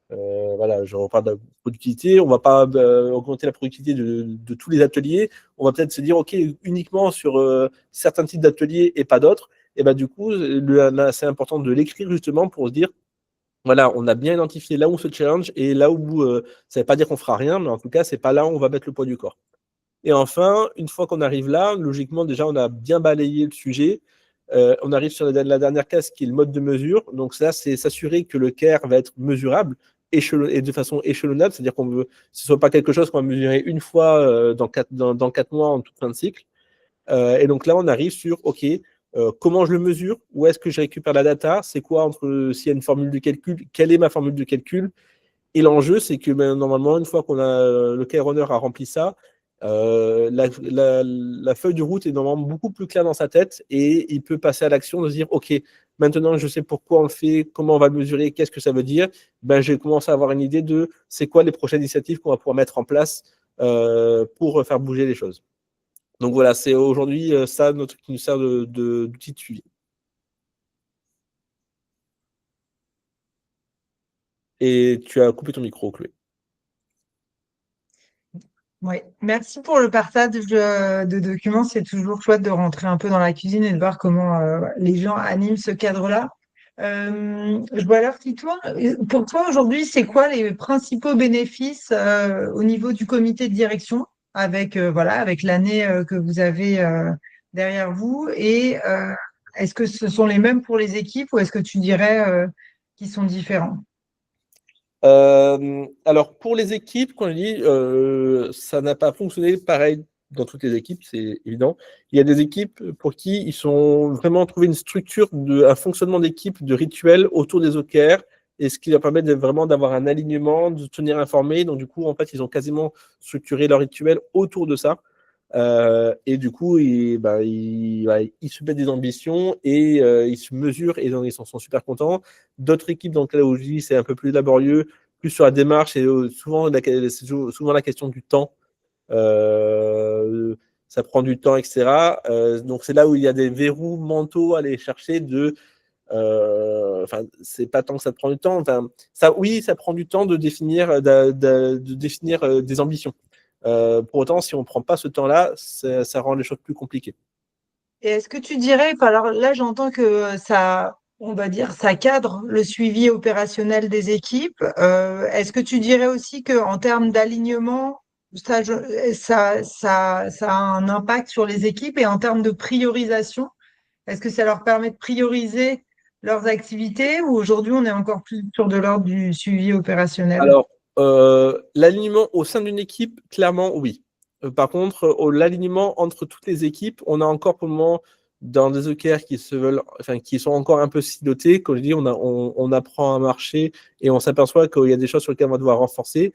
Speaker 2: voilà, je reparle de la productivité, on ne va pas augmenter la productivité de tous les ateliers. On va peut-être se dire, OK, uniquement sur certains types d'ateliers et pas d'autres. Et ben, du coup, c'est important de l'écrire justement pour se dire, voilà, on a bien identifié là où on se challenge et là où ça ne veut pas dire qu'on ne fera rien, mais en tout cas, ce n'est pas là où on va mettre le poids du corps. Et enfin, une fois qu'on arrive là, logiquement, déjà, on a bien balayé le sujet. On arrive sur la dernière case qui est le mode de mesure. Donc ça, c'est s'assurer que le KR va être mesurable et de façon échelonnable, c'est-à-dire qu'on veut, ce ne soit pas quelque chose qu'on va mesurer une fois dans 4 mois en toute fin de cycle. Et donc là, on arrive sur, OK, comment je le mesure? Où est-ce que je récupère la data? C'est quoi s'il y a une formule de calcul? Quelle est ma formule de calcul? Et l'enjeu, c'est que normalement, une fois qu'on a le KR Owner a rempli ça, la feuille de route est normalement beaucoup plus claire dans sa tête et il peut passer à l'action de se dire, OK, Maintenant que je sais pourquoi on le fait, comment on va le mesurer, qu'est-ce que ça veut dire, ben, j'ai commencé à avoir une idée de c'est quoi les prochaines initiatives qu'on va pouvoir mettre en place pour faire bouger les choses. Donc voilà, c'est aujourd'hui ça notre qui nous sert d'outil de suivi. Et tu as coupé ton micro, Chloé.
Speaker 1: Oui, merci pour le partage de documents. C'est toujours chouette de rentrer un peu dans la cuisine et de voir comment les gens animent ce cadre-là. Je vois alors, toi, pour toi aujourd'hui, c'est quoi les principaux bénéfices au niveau du comité de direction avec voilà, avec l'année que vous avez derrière vous et est-ce que ce sont les mêmes pour les équipes ou est-ce que tu dirais qu'ils sont différents?
Speaker 2: Alors, pour les équipes, quand je dis ça n'a pas fonctionné pareil dans toutes les équipes, c'est évident. Il y a des équipes pour qui ils sont vraiment trouvé une structure, un fonctionnement d'équipe, de rituel autour des OKR, et ce qui leur permet vraiment d'avoir un alignement, de se tenir informé. Donc, du coup, en fait, ils ont quasiment structuré leur rituel autour de ça. Et du coup, ils se mettent des ambitions et ils se mesurent et ils s'en sont super contents. D'autres équipes dans lesquelles je dis c'est un peu plus laborieux, plus sur la démarche, et souvent la question du temps. Ça prend du temps, etc. Donc c'est là où il y a des verrous mentaux à aller chercher c'est pas tant que ça prend du temps. Oui, ça prend du temps de définir des ambitions. Pour autant, si on ne prend pas ce temps-là, ça rend les choses plus compliquées.
Speaker 1: Et est-ce que tu dirais, alors là j'entends que ça, on va dire, ça cadre le suivi opérationnel des équipes. Est-ce que tu dirais aussi qu'en termes d'alignement, ça a un impact sur les équipes et en termes de priorisation, est-ce que ça leur permet de prioriser leurs activités ou aujourd'hui on est encore plus sur de l'ordre du suivi opérationnel?
Speaker 2: Alors, l'alignement au sein d'une équipe, clairement, oui. Par contre, l'alignement entre toutes les équipes, on a encore pour le moment dans des OKR qui sont encore un peu silotés. Comme je dis, on apprend à marcher et on s'aperçoit qu'il y a des choses sur lesquelles on va devoir renforcer.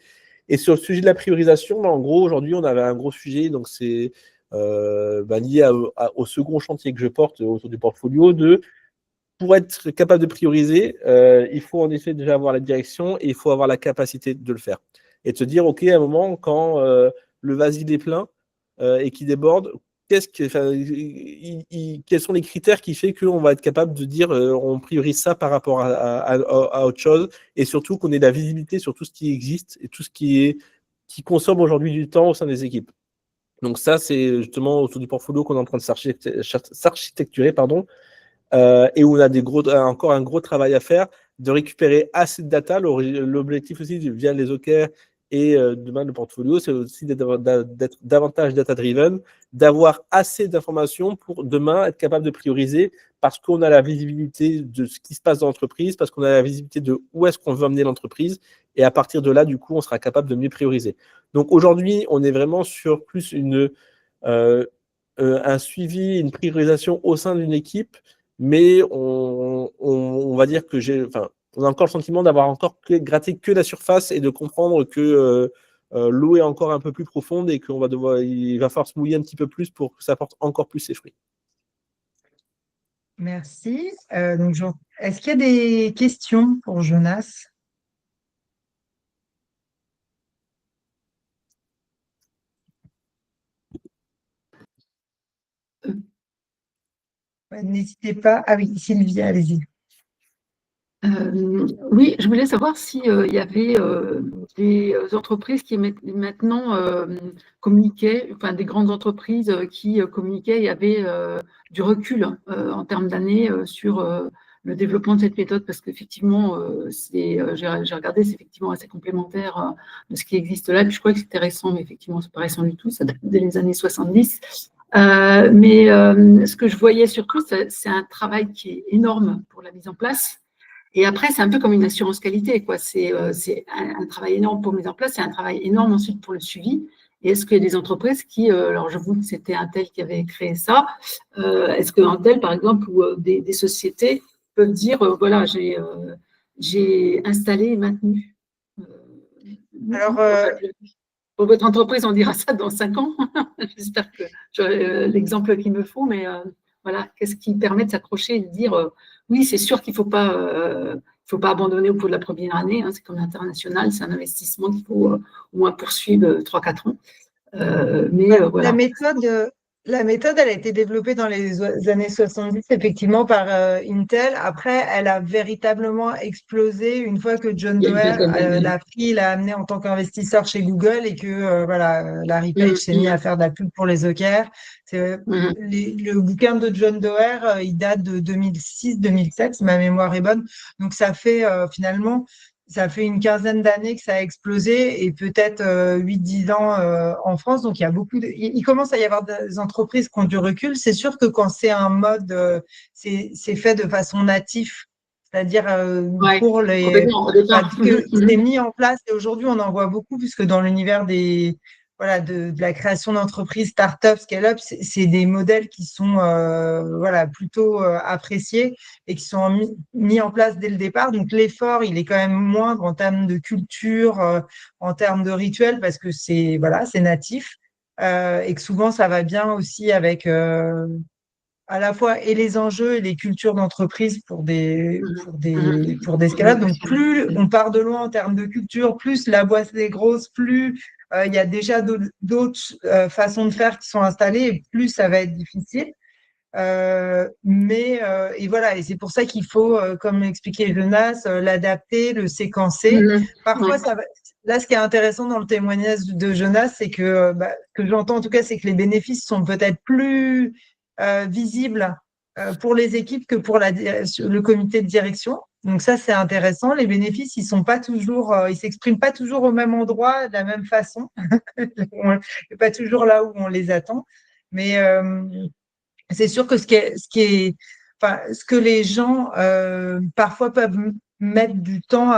Speaker 2: Et sur le sujet de la priorisation, en gros, aujourd'hui, on avait un gros sujet, donc c'est lié au second chantier que je porte autour du portfolio pour être capable de prioriser, il faut en effet déjà avoir la direction et il faut avoir la capacité de le faire. Et de se dire, OK, à un moment, quand le vase il est plein et qu'il déborde, quels sont les critères qui font qu'on va être capable de dire on priorise ça par rapport à autre chose, et surtout qu'on ait de la visibilité sur tout ce qui existe et tout ce qui consomme aujourd'hui du temps au sein des équipes. Donc ça, c'est justement autour du portfolio qu'on est en train de s'architecturer, et où on a encore un gros travail à faire de récupérer assez de data. L'objectif aussi via les OKR et demain le portfolio, c'est aussi d'être davantage data-driven, d'avoir assez d'informations pour demain être capable de prioriser parce qu'on a la visibilité de ce qui se passe dans l'entreprise, parce qu'on a la visibilité de où est-ce qu'on veut amener l'entreprise, et à partir de là, du coup, on sera capable de mieux prioriser. Donc aujourd'hui, on est vraiment sur plus un suivi, une priorisation au sein d'une équipe, mais on va dire que on a encore le sentiment d'avoir encore gratté que la surface et de comprendre que l'eau est encore un peu plus profonde et il va falloir se mouiller un petit peu plus pour que ça porte encore plus ses fruits.
Speaker 1: Merci. Est-ce qu'il y a des questions pour Jonas? N'hésitez pas. Ah oui, Sylvia, allez-y.
Speaker 4: Oui, je voulais savoir s'il y avait des entreprises qui maintenant communiquaient, enfin des grandes entreprises qui communiquaient et avaient du recul en termes d'années sur le développement de cette méthode, parce qu'effectivement, j'ai regardé, c'est effectivement assez complémentaire de ce qui existe là. Puis je crois que c'était récent, mais effectivement, c'est pas récent du tout, ça date des années 70. Mais ce que je voyais surtout, c'est un travail qui est énorme pour la mise en place. Et après, c'est un peu comme une assurance qualité, quoi. C'est un travail énorme pour mise en place, c'est un travail énorme ensuite pour le suivi. Et est-ce qu'il y a des entreprises qui, alors j'avoue que c'était Intel qui avait créé ça, est-ce que Intel, par exemple, ou des sociétés peuvent dire, voilà, j'ai installé et maintenu.
Speaker 1: Alors,
Speaker 4: pour votre entreprise, on dira ça dans 5 ans. J'espère que j'aurai l'exemple qu'il me faut, mais Voilà, qu'est-ce qui permet de s'accrocher et de dire oui, c'est sûr qu'il ne faut pas abandonner au cours de la première année. Hein, c'est comme l'international, c'est un investissement qu'il faut au moins poursuivre 3-4 ans.
Speaker 1: La
Speaker 4: Voilà.
Speaker 1: méthode, elle a été développée dans les années 70, effectivement, par Intel. Après, elle a véritablement explosé une fois que John
Speaker 4: Il y a une
Speaker 1: Doerr
Speaker 4: vingtaine d'années.
Speaker 1: l'a pris, l'a amené en tant qu'investisseur chez Google et que Larry Page s'est mis à faire de la pub pour les OKR. Le bouquin de John Doerr, il date de 2006-2007, si ma mémoire est bonne. Donc, ça fait finalement... Ça fait une quinzaine d'années que ça a explosé et peut-être 8-10 ans en France. Donc, il y a il commence à y avoir des entreprises qui ont du recul. C'est sûr que quand c'est un mode, c'est fait de façon native, c'est-à-dire pour les. C'est mis en place et aujourd'hui, on en voit beaucoup puisque dans l'univers de la création d'entreprises, start-up, scale-up, c'est des modèles qui sont plutôt appréciés et qui sont mis en place dès le départ. Donc l'effort, il est quand même moindre en termes de culture, en termes de rituels, parce que c'est natif et que souvent ça va bien aussi avec à la fois et les enjeux et les cultures d'entreprise pour des scale-up. Donc plus on part de loin en termes de culture, plus la boîte est grosse, plus il y a déjà d'autres façons de faire qui sont installées et plus ça va être difficile. Et voilà, et c'est pour ça qu'il faut, comme l'expliquait Jonas, l'adapter, le séquencer. Parfois, là, ce qui est intéressant dans le témoignage de Jonas, c'est que ce que j'entends en tout cas, c'est que les bénéfices sont peut-être plus visibles pour les équipes que pour le comité de direction. Donc ça, c'est intéressant. Les bénéfices, ils s'expriment pas toujours au même endroit, de la même façon, pas toujours là où on les attend. Mais c'est sûr que ce que les gens parfois peuvent mettre du temps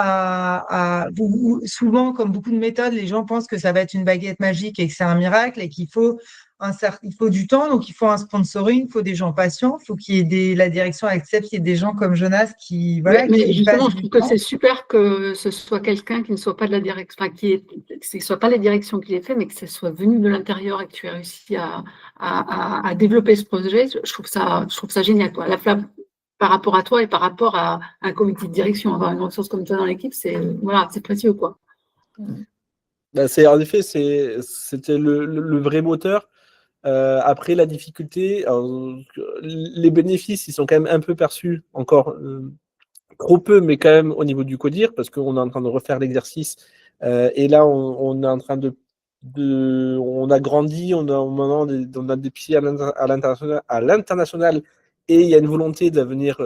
Speaker 1: souvent, comme beaucoup de méthodes, les gens pensent que ça va être une baguette magique et que c'est un miracle et qu'il faut il faut du temps, donc il faut un sponsoring, il faut des gens patients, il faut la direction accepte qu'il y ait des gens comme Jonas qui
Speaker 4: mais justement, je trouve que c'est super que ce soit quelqu'un qui ne soit pas de la direction, enfin que ce ne soit pas la direction qui l'ait fait, mais que ce soit venu de l'intérieur et que tu aies réussi à développer ce projet. Je trouve ça génial, quoi. À la fois par rapport à toi et par rapport à un comité de direction. Avoir une ressource comme toi dans l'équipe, c'est précieux, quoi.
Speaker 2: En effet, c'était le vrai moteur. Après, la difficulté, les bénéfices, ils sont quand même un peu perçus encore trop peu, mais quand même au niveau du CODIR, parce qu'on est en train de refaire l'exercice. Et là, on est en train on a grandi, on a des pieds à l'international, et il y a une volonté de venir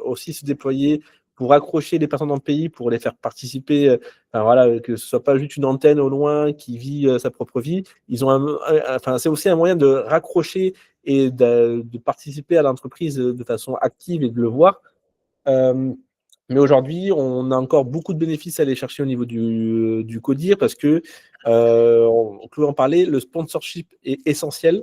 Speaker 2: aussi se déployer pour accrocher les personnes dans le pays, pour les faire participer, que ce soit pas juste une antenne au loin qui vit sa propre vie. C'est aussi un moyen de raccrocher et de participer à l'entreprise de façon active et de le voir. Mais aujourd'hui, on a encore beaucoup de bénéfices à aller chercher au niveau du CODIR parce que, on peut en parler, le sponsorship est essentiel.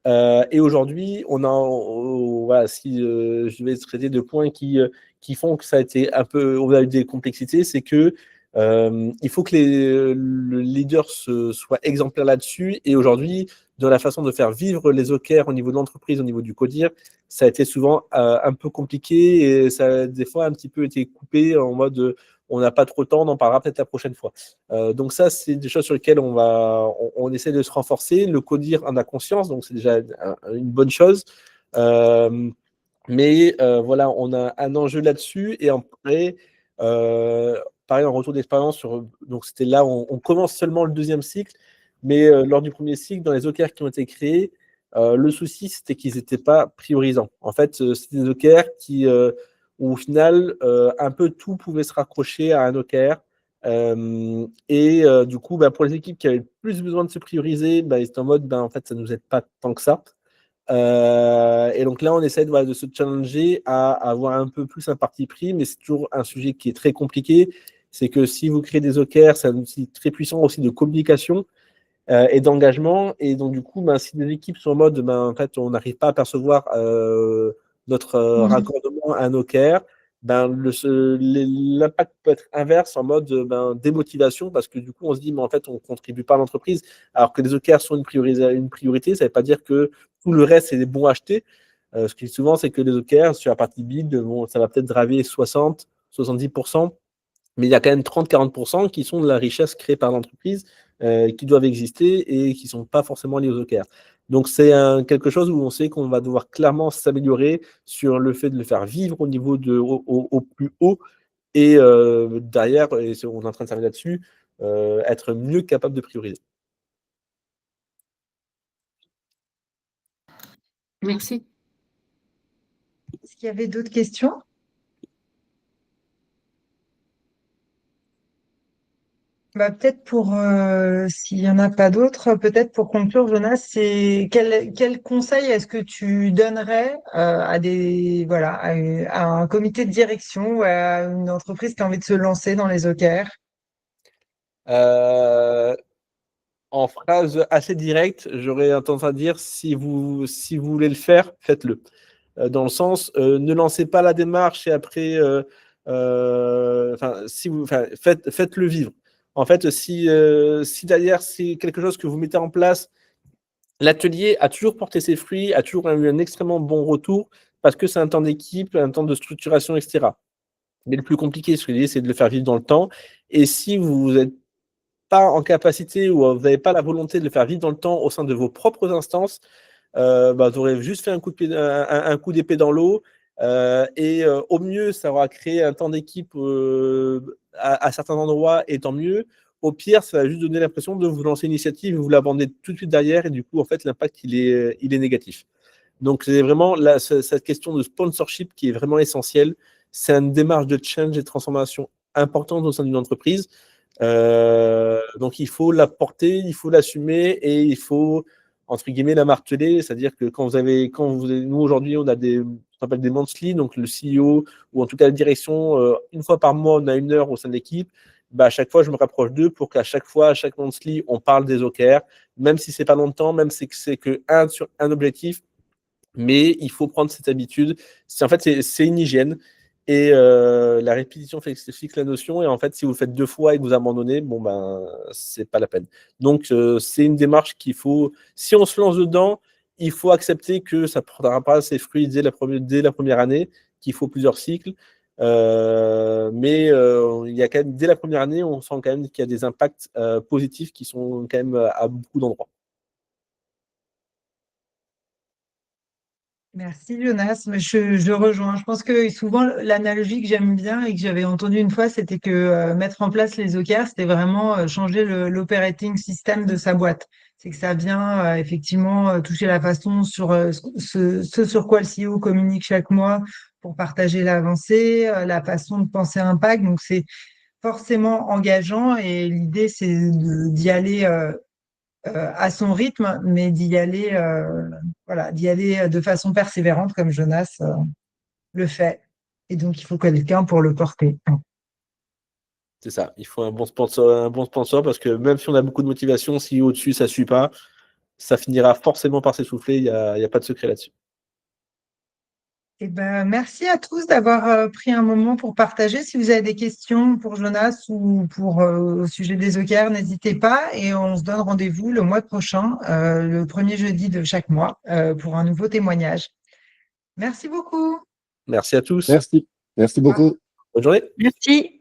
Speaker 2: Et aujourd'hui, on a, si je vais traiter de points qui font que ça a été on a eu des complexités, c'est que il faut que le leader soit exemplaire là-dessus. Et aujourd'hui, dans la façon de faire vivre les OKR au niveau de l'entreprise, au niveau du CODIR, ça a été souvent un peu compliqué et ça a des fois un petit peu été coupé en mode on n'a pas trop de temps, on en parlera peut-être la prochaine fois. Donc ça, c'est des choses sur lesquelles on essaie de se renforcer. Le CODIR en a conscience, donc c'est déjà une bonne chose. Mais voilà, on a un enjeu là-dessus. Et après, pareil, en retour d'expérience, donc c'était là, on commence seulement le deuxième cycle, mais lors du premier cycle, dans les OKR qui ont été créés, le souci, c'était qu'ils n'étaient pas priorisants. En fait, c'était des OKR où au final, un peu tout pouvait se raccrocher à un OKR. Du coup, pour les équipes qui avaient plus besoin de se prioriser, ils étaient en mode, en fait, ça ne nous aide pas tant que ça. Et donc là, on essaie de se challenger à avoir un peu plus un parti pris, mais c'est toujours un sujet qui est très compliqué. C'est que si vous créez des OKR, c'est un outil très puissant aussi de communication et d'engagement. Et donc, du coup, si des équipes sont en mode, en fait, on n'arrive pas à percevoir notre raccordement à un OKR, l'impact peut être inverse en mode démotivation parce que du coup, on se dit, mais en fait, on ne contribue pas à l'entreprise. Alors que les OKR sont une priorité, ça ne veut pas dire que tout le reste, c'est des bons achetés. Ce qui est souvent, c'est que les OKR, sur la partie build, ça va peut-être driver 60, 70%, mais il y a quand même 30-40% qui sont de la richesse créée par l'entreprise, qui doivent exister et qui ne sont pas forcément liés aux OKR. Donc, c'est quelque chose où on sait qu'on va devoir clairement s'améliorer sur le fait de le faire vivre au niveau au plus haut et derrière, et on est en train de s'arrêter là-dessus, être mieux capable de prioriser.
Speaker 4: Merci.
Speaker 1: Est-ce qu'il y avait d'autres questions? Peut-être s'il n'y en a pas d'autres, peut-être pour conclure, Jonas, c'est quel conseil est-ce que tu donnerais à un comité de direction ou à une entreprise qui a envie de se lancer dans les OKR?
Speaker 2: En phrase assez directe, j'aurais tendance à dire si vous voulez le faire, faites-le. Dans le sens, ne lancez pas la démarche et après, faites-le vivre. En fait, si derrière c'est quelque chose que vous mettez en place, l'atelier a toujours porté ses fruits, a toujours eu un extrêmement bon retour parce que c'est un temps d'équipe, un temps de structuration, etc. Mais le plus compliqué, c'est de le faire vivre dans le temps. Et si vous n'êtes pas en capacité ou vous n'avez pas la volonté de le faire vivre dans le temps au sein de vos propres instances, vous aurez juste fait un coup d'épée dans l'eau. Au mieux, ça aura créé un temps d'équipe à certains endroits, et tant mieux. Au pire, ça va juste donner l'impression de vous lancer une initiative et vous l'abandonner tout de suite derrière, et du coup, en fait, l'impact, il est négatif. Donc, c'est vraiment cette question de sponsorship qui est vraiment essentielle. C'est une démarche de change et de transformation importante au sein d'une entreprise. Donc, il faut la porter, il faut l'assumer et il faut, entre guillemets, la marteler. C'est-à-dire que nous, aujourd'hui, on a on appelle des monthly, donc le CEO ou en tout cas la direction, une fois par mois, on a 1 heure au sein de l'équipe. À chaque fois, je me rapproche d'eux pour qu'à chaque fois, à chaque monthly, on parle des OKR, même si c'est pas longtemps, même si c'est sur un objectif. Mais il faut prendre cette habitude. En fait, c'est une hygiène. Et la répétition fixe la notion. Et en fait, si vous le faites 2 fois et que vous abandonnez, c'est pas la peine. Donc, c'est une démarche qu'il faut. Si on se lance dedans, il faut accepter que ça ne prendra pas ses fruits dès la première année, qu'il faut plusieurs cycles. Mais il y a quand même, dès la première année, on sent quand même qu'il y a des impacts positifs qui sont quand même à beaucoup d'endroits.
Speaker 1: Merci Jonas, mais je rejoins. Je pense que souvent l'analogie que j'aime bien et que j'avais entendue une fois, c'était que mettre en place les OKR, c'était vraiment changer l'operating system de sa boîte. C'est que ça vient effectivement toucher la façon sur ce sur quoi le CEO communique chaque mois pour partager l'avancée, la façon de penser impact. Donc c'est forcément engageant et l'idée c'est d'y aller à son rythme, mais d'y aller de façon persévérante, comme Jonas le fait. Et donc, il faut quelqu'un pour le porter.
Speaker 2: C'est ça, il faut un bon sponsor parce que même si on a beaucoup de motivation, si au-dessus ça ne suit pas, ça finira forcément par s'essouffler, il n'y a pas de secret là-dessus.
Speaker 1: Et merci à tous d'avoir pris un moment pour partager. Si vous avez des questions pour Jonas ou au sujet des OKR, n'hésitez pas. Et on se donne rendez-vous le mois prochain, le premier jeudi de chaque mois, pour un nouveau témoignage. Merci beaucoup.
Speaker 2: Merci à tous.
Speaker 3: Merci. Merci beaucoup.
Speaker 2: Bonne journée.
Speaker 5: Merci.